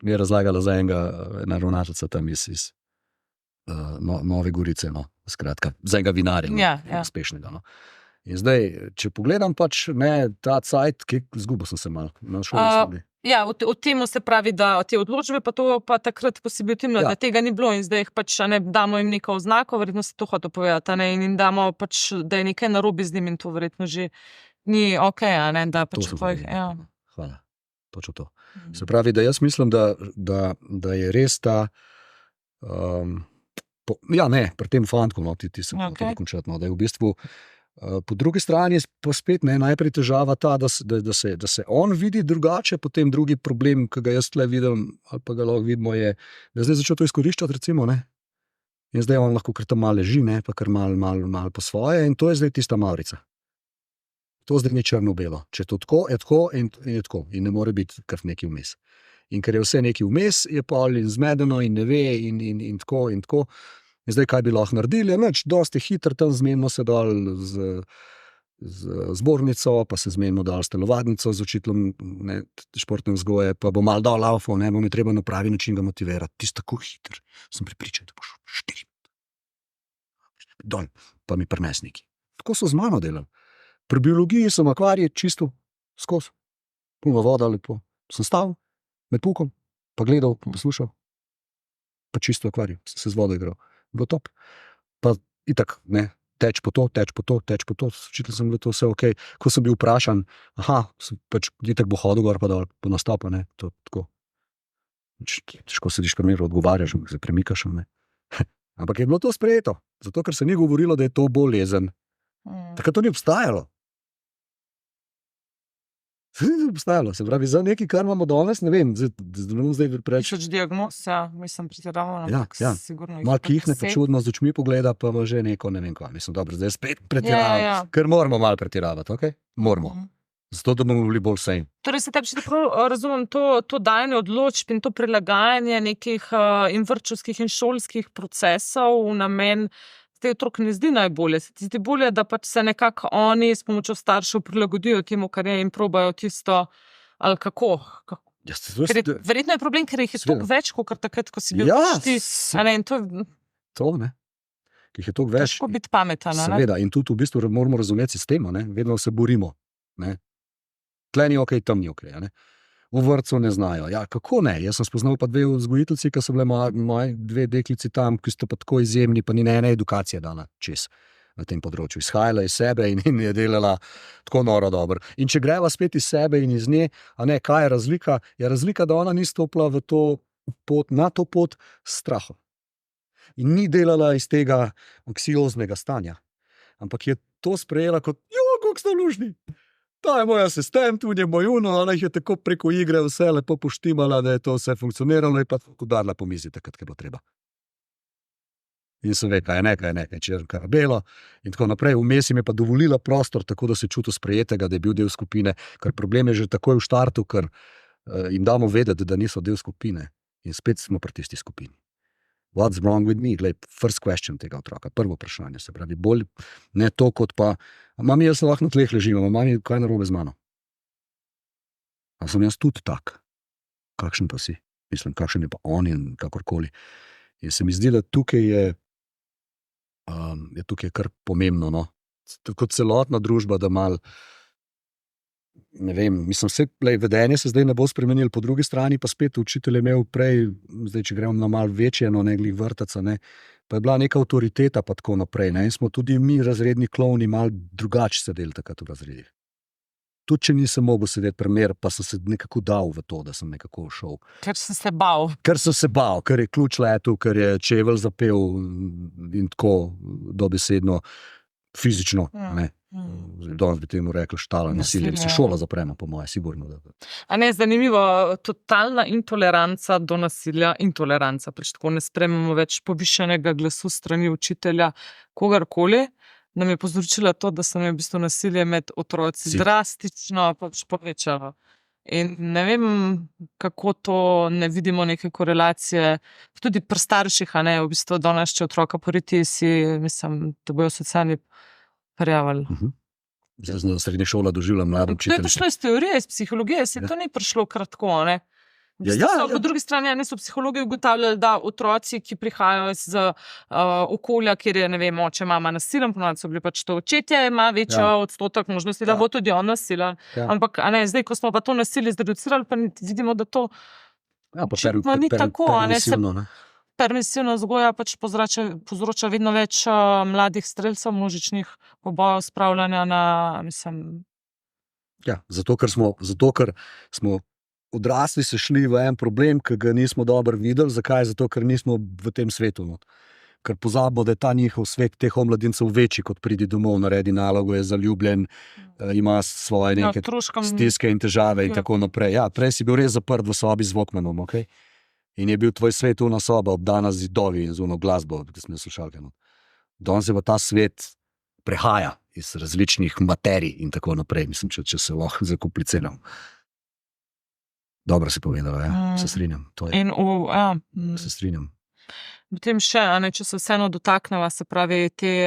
Mi je razlagala za ena ravnateljca tam iz Nove Gorice, no, skratka, za enega vinarja, no, uspešnega, no. In zdaj, če pogledam pač, ne, ta cajt, zgubil sem se malo, na šoli sem bil. Ja, o tem se pravi, da te odločbe pa to pa takrat, ko si bil tim, da tega ni bilo in zdaj jih pač, ne, damo jim neko oznako, verjetno se to hotel povedati, ne, in damo pač, da je nekaj narobe z njim in to verjetno že ni okej, ne, da pač tvojih, ja. Hvala, točno to. Se pravi, da jaz mislim, da je res ta, pri tem fantku, no, ti se hotel končati, no, da je v bistvu po drugi strani je pa spet najprej težava ta, da se on vidi drugače, potem drugi problem, ki ga jaz tle vidim, ali pa ga lahko vidimo, je, da zdaj začel to izkoriščati, recimo, ne. In zdaj on lahko kar tam malo leži, ne, pa kar malo po svoje in to je zdaj tista Mavrica. To zdaj ni črno-belo. Če je to tako, je tako in je tako. In ne more biti kar nekaj vmes. In ker je vse nekaj vmes, je pol in zmedeno in ne ve in tako in tako. In zdaj, kaj bi lahko naredili, je nič, dosti hitro tam zmenimo se dol z zbornico, pa se zmenimo dol s telovadnico, z učiteljem športne vzgoje, pa bo malo dol laufal, ne, bo mi treba na pravi način ga motivirati. Ti si tako hiter, sem pripričan, da boš 4 dol, pa mi prines neki. Tako so z mano delali. Pri biologiji sem akvarij čisto skozi, puno voda lepo. Sem stal med pukom, pa gledal, pa poslušal, pa čisto akvarij, sem se z vodo igral. Bilo top. Pa itak, ne, teč po to, učitelj sem bilo to vse ok. Ko sem bil vprašan, pač itak bo hodil gor pa dol, po nastopu, ne, to tako. Težko sediš pri miru, odgovarjaš, se premikaš, ne. Ampak je bilo to sprejeto, zato ker se ni govorilo, da je to bolezen. Takrat to ni obstajalo. Se pravi, za nekaj, kar imamo danes, ne vem, zdaj preč. Tisoč diagnoz, mislim, pretiravam. Malo kihne, pa čudno z očmi pogleda, pa ima že neko, ne vem kaj. Mislim, dobro, zdaj spet pretiravam, ker moramo malo pretiravati, ok? Moramo. Zato, da bomo bili bolj sejni. Torej, se tebi, če tako razumem, to dajanje odločb in to prilagajanje nekih in vrtčevskih in šolskih procesov v namen te otrok ne zdi najbolje. Se ti zdi bolje, da pač se nekako oni s pomočjo staršev prilagodijo temu, kar je in probajo tisto, ali kako? Verjetno je problem, ker jih je toliko več, kot takrat, ko si bil ti. To, ne. Ki jih je toliko več. Težko biti pametan, ne? Seveda, in tudi v bistvu moramo razumeti sistema, ne. Vedno se borimo, ne. Tle ni okej, tam ni okej, ne. V vrtcu ne znajo. Ja, kako ne? Jaz sem spoznal pa 2 vzgojiteljici, ki so bile moji 2 deklici tam, ki sta pa tako izjemni, pa ni ena edukacija dana čez na tem področju. Izhajala iz sebe in je delala tako noro dobro. In če greva spet iz sebe in iz nje, a ne, kaj je razlika? Je razlika, da ona ni stopila v to pot, na to pot s strahom. In ni delala iz tega anksioznega stanja. Ampak je to sprejela kot, kako ste lužni. Ta je moj asistent, on je moj uno, ona jih je tako preko igre vse lepo poštimala, da je to vse funkcioniralo in pa udarila po mizi takrat, kaj bo treba. In sem ve, kaj je nekaj, črnka belo in tako naprej. Vmes jim je pa dovolila prostor, tako da se čutil sprejetega, da je bil del skupine, ker problem je že takoj v štartu, ker jim damo vedeti, da niso del skupine. In spet smo pri tisti skupini. What's wrong with me? Glej, first question tega otroka, prvo vprašanje, se pravi, bolj ne to kot pa, mami, jaz lahko na tleh ležim, mami, kaj narobe z mano? A sem jaz tudi tak? Kakšen pa si? Mislim, kakšen je pa on in kakorkoli. In se mi zdi, da tukaj je tukaj kar pomembno, no. Kot celotna družba, da malo, ne vem, mislim, vedenje se zdaj ne bo spremenilo, po drugi strani pa spet učitelj je imel prej, zdaj, če gremo na malo večje, no, ne glih vrtaca, ne, pa je bila neka avtoriteta pa tako naprej, ne, in smo tudi mi razredni klovni malo drugače sedeli takrat v razredih. tudi če nisem mogel sedeti primer, pa sem se nekako dal v to, da sem nekako šel. Ker sem se bal. Ker sem se bal, ker je ključ letel, ker je čevelj zapel in tako dobesedno, fizično. Ne. Danes bi temu rekli štala nasilje. Se šola zaprema, po moje, sigurno. A ne, zanimivo, totalna intoleranca do nasilja, intoleranca, pač tako ne sprejmemo več povišenega glasu strani učitelja, kogarkoli. Nam je povzročila to, da se je v bistvu nasilje med otroci drastično pač povečalo. In ne vem, kako to ne vidimo neke korelacije, tudi pri starših, a ne, v bistvu danes, če otroka poriti, mislim, da bojo socialni prijavili. Zdaj sem srednje šola doživela mlado učiteljico. To je prišlo iz teorije, iz psihologije, to ni prišlo kratko, ne. Po drugi strani so psihologi ugotavljali, da otroci, ki prihajajo iz okolja, kjer je, ne vem, oče, mama nasilen, ponovadi so bili pač to očetje, ima večjo odstotek možnosti, da bo tudi on nasilen. Ampak, a ne, zdaj, ko smo pa to nasilje zreducirali, pa vidimo, da to ni tako, a ne, permisivna vzgoja pač povzroča vedno več mladih strelcev, množičnih pobojev, spravljanja na, mislim... Ja, zato ker smo odrasli se šli v en problem, ki ga nismo dobro videli. Zakaj? Zato, ker nismo v tem svetu. No. Ker pozabimo, da je ta njihov svet teh omladincev večji, kot pridi domov, naredi nalogo, je zaljubljen, ima svoje neke stiske in težave in tako naprej. Ja, prej si bil res zaprt v sobi z Walkmanom, okay? In je bil tvoj svet una soba, obdana z zidovi in z uno glasbo, ki smo jo slušali. Danes se pa ta svet prehaja iz različnih materij in tako naprej. Mislim, če se lahko zakompliciram. Dobro si povedala, ja? Se strinjam. Se strinjam. Potem še, če se vseeno dotakneva, se pravi, te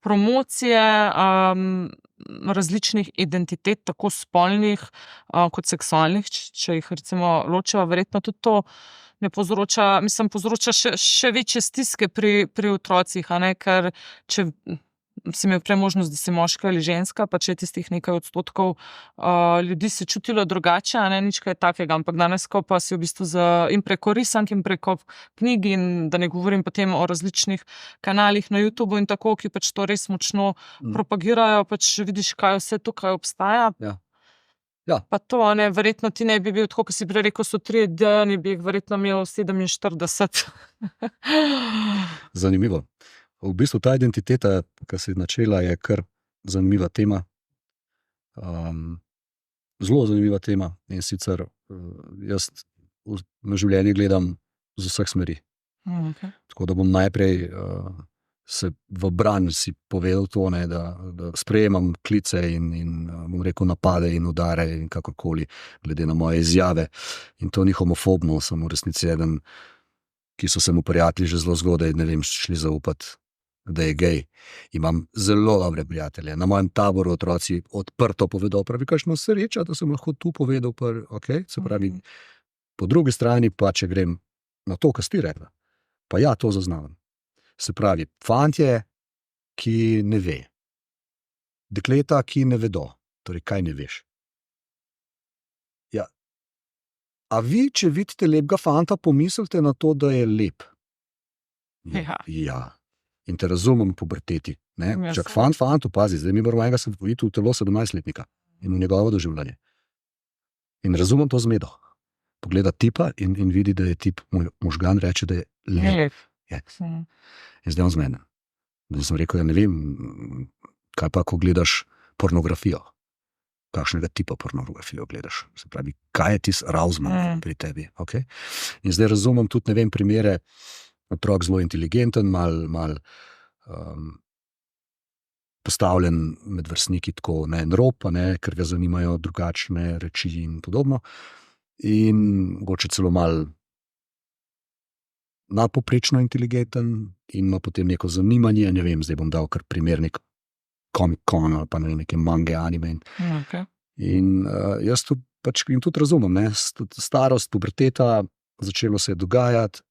promocije različnih identitet, tako spolnih kot seksualnih, če jih recimo ločiva, verjetno tudi to ne povzroča, povzroča še večje stiske pri otrocih, a ne, ker če si imel prej možnost, da si moška ali ženska, pa če je tistih nekaj odstotkov ljudi se čutilo drugače, a ne, nič kaj takega, ampak danes, ko pa si v bistvu in preko risank in preko knjig in da ne govorim potem o različnih kanalih na YouTubeu in tako, ki pač to res močno propagirajo, pač vidiš, kaj vse tukaj obstaja. Ja. Pa to, ne, verjetno ti ne bi bil, tako kot si prej rekel, so 3 dni, bi jih verjetno imel 47. Zanimivo. V bistvu ta identiteta, ki se je načela, je kar zanimiva tema. Zelo zanimiva tema. In sicer jaz na življenje gledam z vseh smeri. Okay. Tako da bom najprej se v bran si povedal to, ne, da sprejemam klice in bom rekel napade in udare in kakorkoli, glede na moje izjave. In to ni homofobno, sem v resnici eden, ki so se mu prijatelji že zelo zgodaj, ne vem, šli zaupati, da je gej. Imam zelo dobre prijatelje. Na mojem taboru otroci odprto povedo, pravi, kakšna sreča, da sem lahko tu povedal. Okay? Se pravi, po drugi strani pa, če grem na to, kar si rekla, pa ja, to zaznavam. Se pravi, fantje, ki ne ve. Dekleta, ki ne vedo. Torej, kaj ne veš? Ja. A vi, če vidite lepega fanta, pomislite na to, da je lep? Ja. In te razumem puberteti. Čak fantu, pazi, zdaj mi moramo enega se vojiti v telo 17-letnika in v njegovo doživljanje. In razumem to zmedo. Pogleda tipa in vidi, da je tip, možgan reče, da je lep. In zdaj on zmene. Da sem rekel, ja ne vem, kaj pa, ko gledaš pornografijo. Kakšnega tipa pornografijo gledaš. Se pravi, kaj je tis rauzman pri tebi. Okay? In zdaj razumem tudi, ne vem, primere, otrok zelo inteligenten, mal postavljen med vrstniki tako na en rob, ker ga zanimajo drugačne reči in podobno. In mogoče celo mal nadpoprečno inteligenten in ima potem neko zanimanje, ne vem, zdaj bom dal kar primer nek Comic-Con ali pa neke mange, anime. Okay. In jaz tudi, tudi razumem, starost, puberteta, začelo se je dogajati,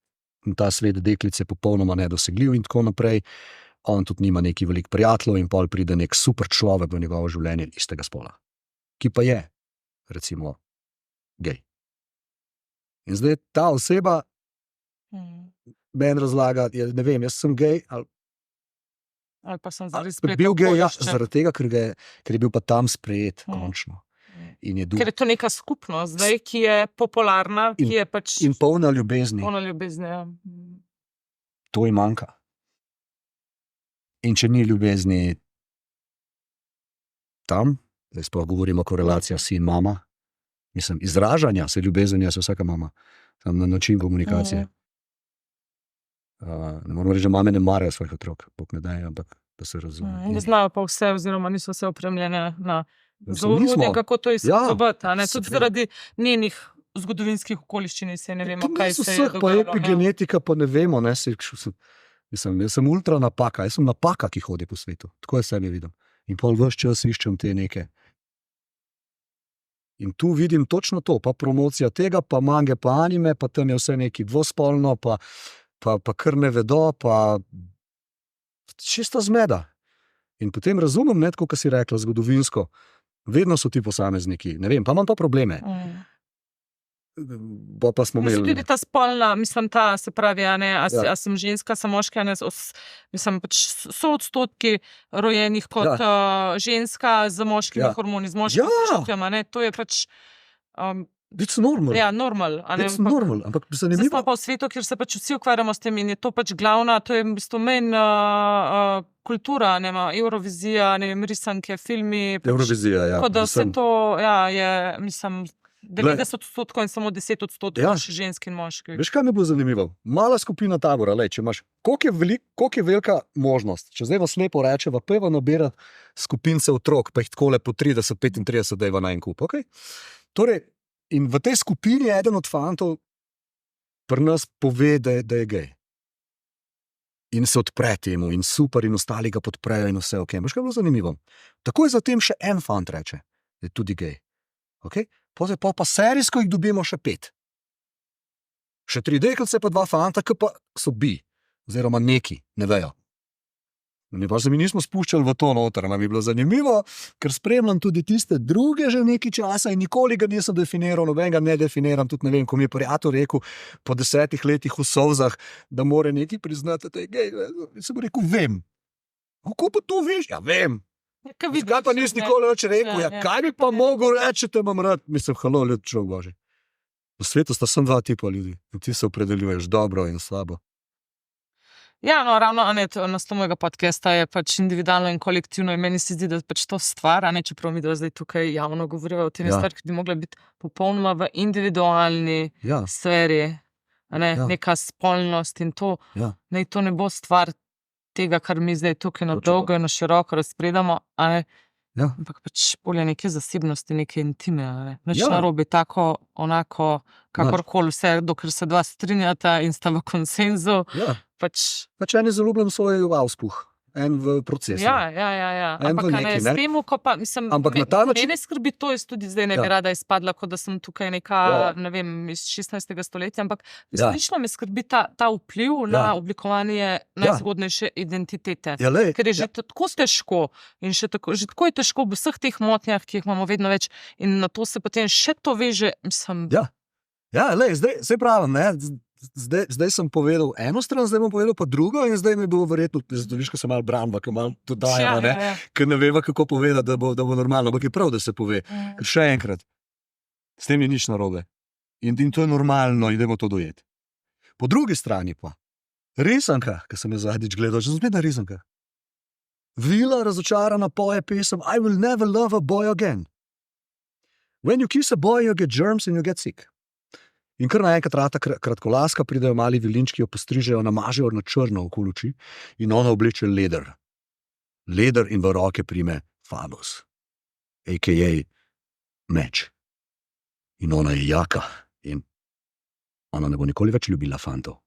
in ta svet deklice je popolnoma nedosegljiv in tako naprej. On tudi nima neki velik prijateljev in pol pride nek super človek v njegovo življenje istega spola, ki pa je, recimo, gej. In zdaj ta oseba meni razlaga, ne vem, jaz sem gej, ali Ali pa sem zaradi spleta Bil gej, ja, okoliščin. zaradi tega, ker je bil pa tam sprejet, končno. In je Ker je to neka skupnost, zdaj, ki je popularna, ki je pač in polna ljubezni. polna ljubezni. Ja. To ji manjka. In če ni ljubezni tam, zdaj sploh govorimo o korelacijah sin mama, mislim, izražanja se ljubezenja se vsaka mama, tam na način komunikacije. Ne moramo reči, da mame ne marajo svojih otrok, bog ne daje, ampak da se razume. Ne znajo pa vse, oziroma niso vse opremljene na Mislim, nismo. zavodje, kako to izkazovati. Ja, Tudi seveda. zaradi njenih zgodovinskih okoliščin, se ne vemo, kaj se je vseh, pa dogajalo. epigenetika, pa ne vemo, ne, jaz sem ultra napaka, jaz sem napaka, ki hodi po svetu, tako jaz sebe vidim. In pol ves čas iščem te neke. In tu vidim točno to, pa promocija tega, pa mange, pa anime, pa tam je vse neki dvospolno, pa kar ne vedo, pa čista zmeda. In potem razumem, ne, tako, kot si rekla, zgodovinsko, vedno so ti posamezniki, ne vem, pa imam pa probleme. Pa smo Mislim, imeli. tudi ta spolna, mislim, ta se pravi, a ne, a sem ženska, sem moški, a ne, mislim, pač so odstotki rojenih kot ženska z moškimi hormoni, z moškim počutjem, a ne, to je pač It's normal. ja, normal, a ne, It's normal, ampak zdaj smo zanimivo. pa v svetu, kjer se pač vsi ukvarjamo s tem in je to pač glavna, to je v bistvu main kultura, ne vem, Eurovizija, ne vem, risanke, filmi. Pač, Eurovizija, ja. tako da vse predvsem. to, ja, je, mislim, 90% in samo 10% Ja. še žensk in moških. Veš, kaj mi bo zanimivo? Mala skupina tabora, lej, če imaš, koliko je velika možnost, če zdaj vas lepo rečeva, peva nabirati skupince otrok, pa jih takole po 30, 35 dajva na en kup, ok? Torej, in v tej skupini je eden od fantov pri nas pove, da je gej. In se odpre temu, in super, in ostali ga podprejo, in vse ok. Veš, kaj je bilo zanimivo? Takoj zatem še en fant reče, da je tudi gej. Okay? Pol pa serijsko jih dobimo še 5. Še 3 deklice, pa 2 fanta, ki pa so bi, oziroma neki, ne vejo. Mi pa se mi nismo spuščali v to noter, nam je bilo zanimivo, ker spremljam tudi tiste druge že nekaj časa in nikoli ga nisem definiral, nobenega ne definiram, tudi ne vem, ko mi je prijatelj rekel po 10 letih v solzah, da mora nekaj priznati, da je gej. Sem rekel, vem. Kako pa to veš? Ja, vem. Kaj pa nisi nikoli več rekel? Ja, kaj bi pa mogel reči, če te imam rad? Mislim, halo, ljud človek božji. V svetu sta sem 2 tipa ljudi in ti se opredeljuješ dobro in slabo. Ja, no, ravno, a ne, naslov mojega podcasta je pač individualno in kolektivno in meni se zdi, da pač to stvar, a ne, čeprav mi da zdaj tukaj javno govoriva o tem stvar, ki bi mogla biti popolnoma v individualni sferi, a ne, neka spolnost in to, ne, to ne bo stvar tega, kar mi zdaj tukaj na dolgo in na široko razpredamo, a ne, ampak pač bolje neke zasebnosti, neke intime, a ne, nič narobe, tako, onako, kakorkoli vse, dokler se 2 strinjata in sta v konsenzu, pač en je zaljubljen v svoj avspuh, en v procesu. Ja. Ampak ne, s tem, ko pa, mislim, mene skrbi, to je tudi zdaj ne bi rada izpadla, kot da sem tukaj neka, ne vem, iz 16. stoletja, ampak resnično me skrbi ta vpliv na oblikovanje najzgodnejše identitete. Ker je že tako težko in že tako je težko v vseh teh motnjah, ki jih imamo vedno več in na to se potem še to veže, mislim. Zdaj pravim, ne, zdaj sem povedal eno stran, zdaj bom povedal pa drugo in zdaj mi bo verjetno, zato viš, ko se malo branva, ko malo dodajamo, ker ne veva, kako povedati, da bo normalno, ampak je prav, da se pove. Ker še enkrat, s tem je nič narobe. In to je normalno in dajmo to dojeti. Po drugi strani pa, risanka, ki sem jo zadnjič gledal, že sem spet na risankah. Vila razočarana poje pesem I will never love a boy again. When you kiss a boy, you get germs and you get sick. In kar naenkrat rata kratkolaska, pridejo mali vilinčki, jo postrižejo, namažejo na črno okoli oči in ona obleče leder. Leder in v roke prime Fabus, a.k.a. meč. In ona je jaka in ona ne bo nikoli več ljubila fantov.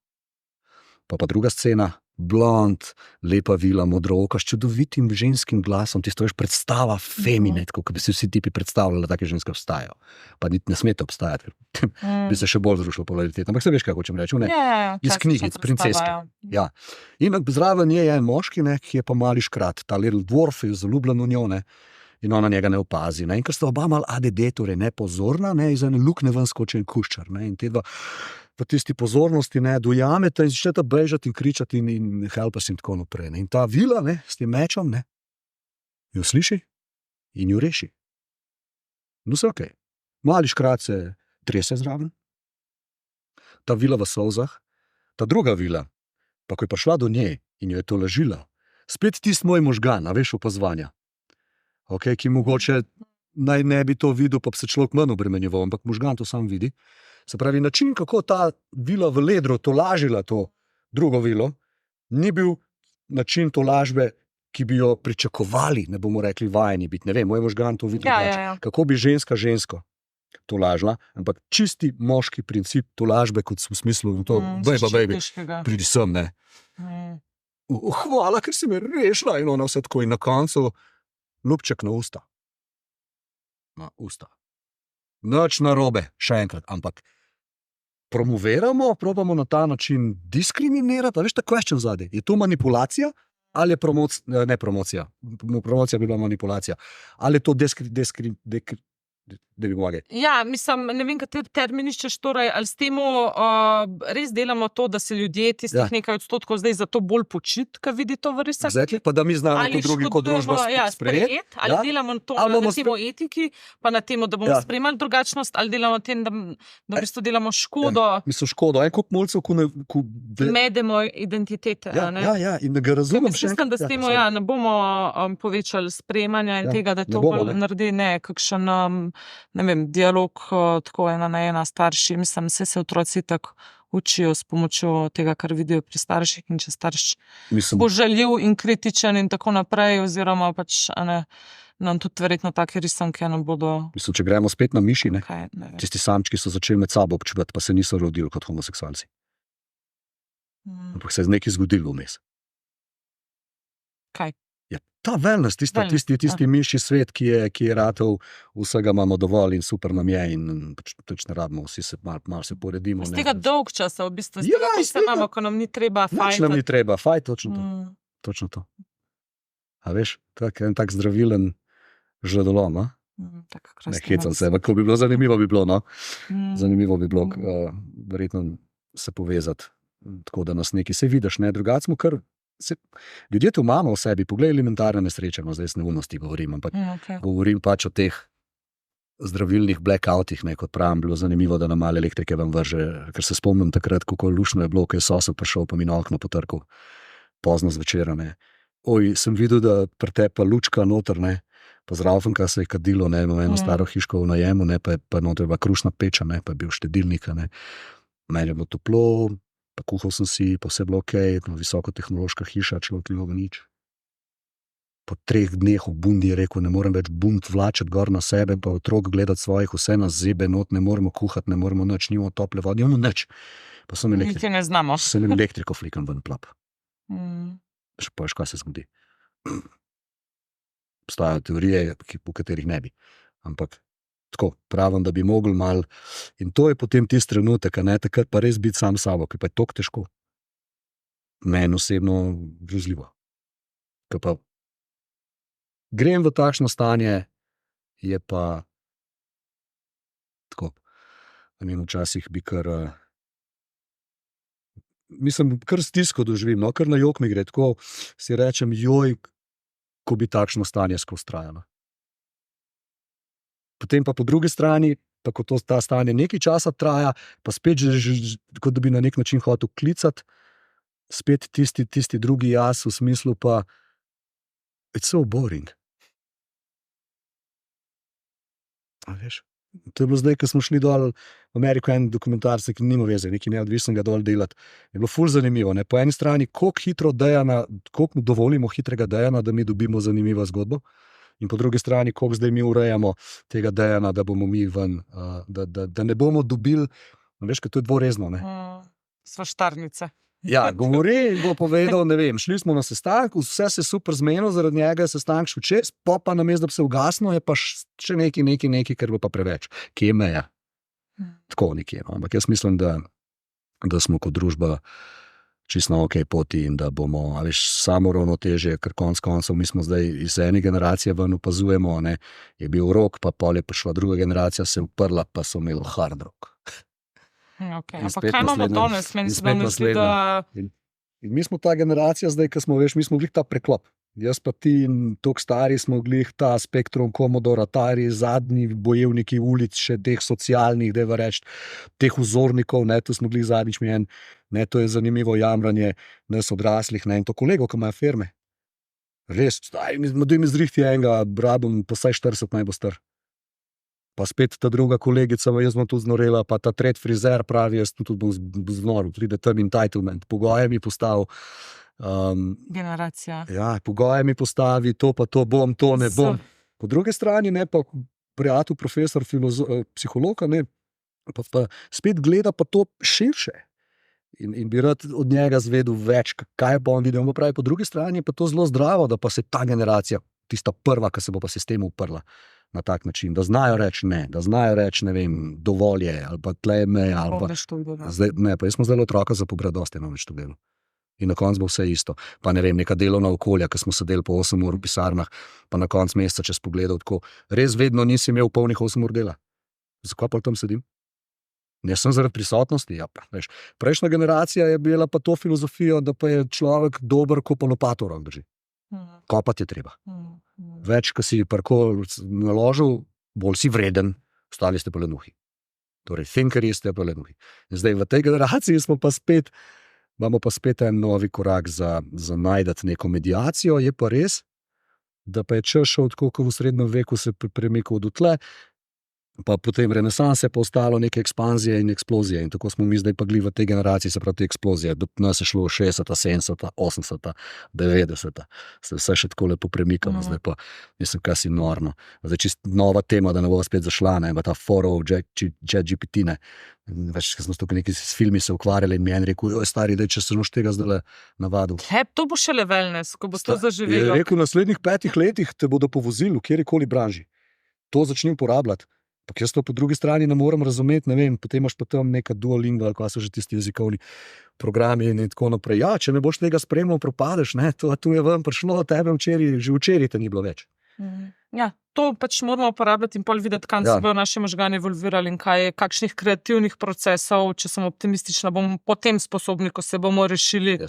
Pa druga scena, blond, lepa vila, modrooka, s čudovitim ženskim glasom, tisto veš predstava femine, kot bi si vsi tipi predstavljali, da take ženske obstajajo. Pa niti ne smete obstajati, bi se še bolj zrušilo polariteta. Ampak se veš, kako hočem reči, iz knjigic, princeske. Ja. In zraven nje je en moški, ki je pa mali škrat, ta little dwarf je zaljubljen v njo, in ona njega ne opazi. In ker sta oba mal ADD, torej nepozorna, iz ene lukne ven skoči en kuščar. In te dva v tisti pozornosti, ne, dojamete in začnete bežati in kričati in help us in tako naprej. Ne. In ta vila, ne, s tem mečom, ne, jo sliši in jo reši. No, vse ok. Mali škrat se trese zraven, ta vila v solzah, ta druga vila, pa ko je prišla do nje in jo je to lažila, spet tisti moj možgan, a veš, opazovanja, okay, ki mogoče naj ne bi to videl, pa bi se človek manj obremenjeval, ampak možgan to sam vidi. Se pravi, način, kako ta vila v ledru tolažila to drugo vilo, ni bil način tolažbe, ki bi jo pričakovali, ne bomo rekli vajeni biti. Ne vem, moj možgan to vidi. Kako bi žensko tolažila, ampak čisti moški princip tolažbe, kot v smislu, to, baby, pridi sem, ne. Hvala, ker si me rešila in ona vse tako in na koncu ljubček na usta. Na usta. Nič narobe, še enkrat, ampak promoviramo, probamo na ta način diskriminirati, a veš, ta question zadaj. Je to manipulacija ali je promocija, ne promocija, promocija bi bila manipulacija, ali je to da bi mogli. Ja, mislim, ne vem, kateri termin iščeš, torej, ali s tem res delamo to, da se ljudje tistih nekaj odstotkov zdaj zato bolj počit, ko vidi to v resnici. Exactly, pa da mi znamo to drugi kot družba sprejeti. Ali delamo to na temo etiki, pa na temo, da bomo sprejemali drugačnost, ali delamo na tem, da v bistvu delamo škodo. Mislim, škodo, en kup mulcev, medemo identitete. Ja, in da ga razumem še enkrat. Mislim, da s tem ne bomo povečali sprejemanja in tega, da to naredi kakšen ne vem, dialog tako ena na ena starši. Mislim, se otroci tako učijo s pomočjo tega, kar vidijo pri starših in če starš bo žaljiv in kritičen in tako naprej, oziroma pač nam tudi verjetno take risanke ne bodo... Mislim, če gremo spet na miši, ne? Tisti samčki so začeli med sabo občuvati, pa se niso rodili kot homoseksualci. Ampak se je nekaj zgodilo vmes. Kaj? Ja, ta wellness, tisti mišji svet, ki je ratel, vsega imamo dovolj in super nam je in pač ne rabimo, vsi se malo se poredimo. Z tega dolg časa, v bistvu, z tega, ki se imamo, ko nam ni treba fajt. Nič nam ni treba fajt, točno to. A veš, en tak zdravilen žledolom, a? Ne hecam se, ko bi bilo zanimivo, zanimivo bi bilo verjetno se povezati, tako da nas nekaj se vidiš, ne, drugače smo kar ljudje to imamo v sebi, poglej elementarne nesreče, no zdaj z neumnosti govorim, ampak govorim pač o teh zdravilnih blackoutih, kot pravim, bilo zanimivo, da nam malo elektrike vam vrže, ker se spomnim takrat, kako lušno je bilo, ko je sosed prišel, pa mi na okno potrkal, pozno zvečer, ne. Oj, sem videl, da pretepa lučka noter, ne, pa zravenka se je kadilo, ne, imamo eno staro hiško v najemu, ne, pa noter je bila krušna peča, ne, pa je bil štedilnik, ne. Meni je bilo toplo, pa kuhal sem si, pa vse bilo okej, visokotehnološka hiša, človek ni mogel nič. Po 3 dneh v bundi je rekel, ne morem več bund vlačeti gor na sebe, pa otrok gledati svojih, vse nas zebe not, ne moremo kuhati, ne moremo nič, nimamo tople vode, nimamo nič. Pa sem elektriko flikam ven plap. Pa veš, kaj se zgodi. Obstajajo teorije, po katerih ne bi, ampak tako, pravim, da bi mogli malo, in to je potem tisti trenutek, a ne, takrat pa res biti sam sabo, ki pa je toliko težko. Meni osebno grozljivo. Ko pa grem v takšno stanje, je pa tako, včasih bi kar, mislim, kar stisko doživim, kar na jok mi gre, tako si rečem, joj, ko bi takšno stanje skozi trajalo. Potem pa po drugi strani, pa ko ta stanje nekaj časa traja, pa spet kot da bi na nek način hotel klicati, spet tisti drugi jaz, v smislu pa it's so boring. A veš, to je bilo zdaj, ko smo šli dol v Ameriko, en dokumentarce, ki nima veze, nekaj neodvisnega dol delati. Je bilo ful zanimivo, ne? Po eni strani, koliko dovolimo hitrega Dejana, da mi dobimo zanimivo zgodbo, in po drugi strani, koliko zdaj mi urejamo tega Dejana, da bomo mi ven, da ne bomo dobili, veš, kaj to je dvorezno, ne? Svaštarnice. Ja, govori in bo povedal, ne vem, šli smo na sestanek, vse se super zmenilo, zaradi njega je sestanek šel čez, pa namesto, da bi se ugasnilo, je pa še nekaj, ker bo pa preveč. Kje je meja? Tako nekje, no. Ampak jaz mislim, da smo kot družba čisto na okej poti in da bomo, a veš, samo ravnotežje, ker koncev mi smo zdaj iz ene generacije ven opazujemo, ne, je bil rock, pa pol je prišla druga generacija, se uprla, pa so imeli hard rock. Okay. In Ampak spet kaj imamo naslednja- danes? Meni in se spet danes zdi, naslednja. da In mi smo ta generacija zdaj, ki smo, veš, mi smo glih ta preklop. Jaz pa ti in tok stari smo glih ta spektrum, Commodore, Atari, zadnji bojevniki ulic, še teh socialnih, da je reči, teh vzornikov, ne, to smo glih zadnjič mi ne, to je zanimivo jamranje nas odraslih, ne, in to kolegov, ki imajo firme. Res, daj mi zrihti enega, brabom, pa saj 40 naj bo star. Pa spet ta druga kolegica, jaz bom tu znorela, pa ta tretji frizer pravi, jaz tudi bom znoril, pride tam entitlement, pogoje mi postavil. generacija. Ja, pogoje mi postavi, to pa to bom, to ne bom. Po drugi strani, ne, pa prijatelj, profesor, psiholog, ne, pa spet gleda pa to širše. In bi rad od njega zvedel več, kaj pa on videl. Pravi, po drugi strani je pa to zelo zdravo, da pa se ta generacija, tista prva, ki se bo pa sistemu uprla na tak način, da znajo reči ne, da znajo reči, ne vem, dovolj je, ali pa tle me, ali pa zdaj, ne, pa jaz smo zdaj otroka za pobradosti, ne več to delo. In na koncu bo vse isto. Pa ne vem, neka delovna okolja, ki smo sedeli po 8 ur v pisarnah, pa na koncu meseca, če spogledal tako, res vedno nisi imel polnih 8 ur dela. Zakaj pa tam sedim? Ne sem zaradi prisotnosti. Ja, veš, prejšnja generacija je bila pa to filozofijo, da pa je človek dober, ko pa lopato v roki drži. Kopati je treba. Več, ko si parkoli naložil, bolj si vreden, ostali ste pa lenuhi. Torej, thinkerji ste pa lenuhi. In zdaj v tej generaciji imamo pa spet en novi korak za najdati neko mediacijo. Je pa res, da pa je čas šel tako, kot v srednjem veku se premikal do tle, pa potem renesanse pa ostalo neke ekspanzije in eksplozije. In tako smo mi zdaj pa gli v tej generaciji, se pravi te eksplozije. Do nas je šlo 60, 70, 80, 90. Se vse še tako lepo premikamo. Zdaj pa, mislim, kaj si norno. Zdaj čist nova tema, da ne bo spet zašla, ne, ta forov ChatGPT, ne. Več, ko smo tukaj neki s filmi se ukvarjali in mi je rekel, joj stari, daj, če se noš tega zdaj navadil. To bo šele wellness, ko bo to zaživelo. Je rekel, v naslednjih 5 letih te bodo povozili v kjerikoli branži. To začni uporabljati. Pa jaz to po drugi strani ne morem razumeti, ne vem, potem imaš pa tam neka Duolingo, ali kaj so že tisti jezikovni programi in tako naprej. Ja, če ne boš tega spremljal, propadeš, ne, to je vam prišlo od tebe včeraj, že včeraj te ni bilo več. Ja, to pač moramo uporabljati in pol videti, kam se bodo naši možgani evolvirali in kakšnih kreativnih procesov, če sem optimistična, bomo potem sposobni, ko se bomo rešili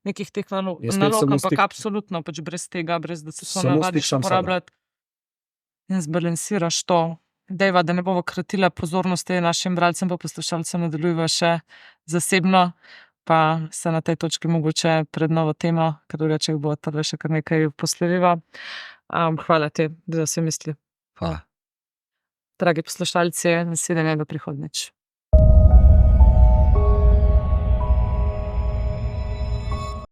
nekih teh nalog, ampak absolutno pač brez tega, brez da se to navadiš uporabljati in zbalansiraš to. Dejva, da ne bomo kratila pozornosti našim bralcem pa poslušalcem, nadaljujeva še zasebno, pa se na tej točki mogoče pred novo temo, ker drugače bo tole še kar nekaj posledila. Hvala ti, da si misli. Hvala. Dragi poslušalci, nasvidenje do prihodnjič.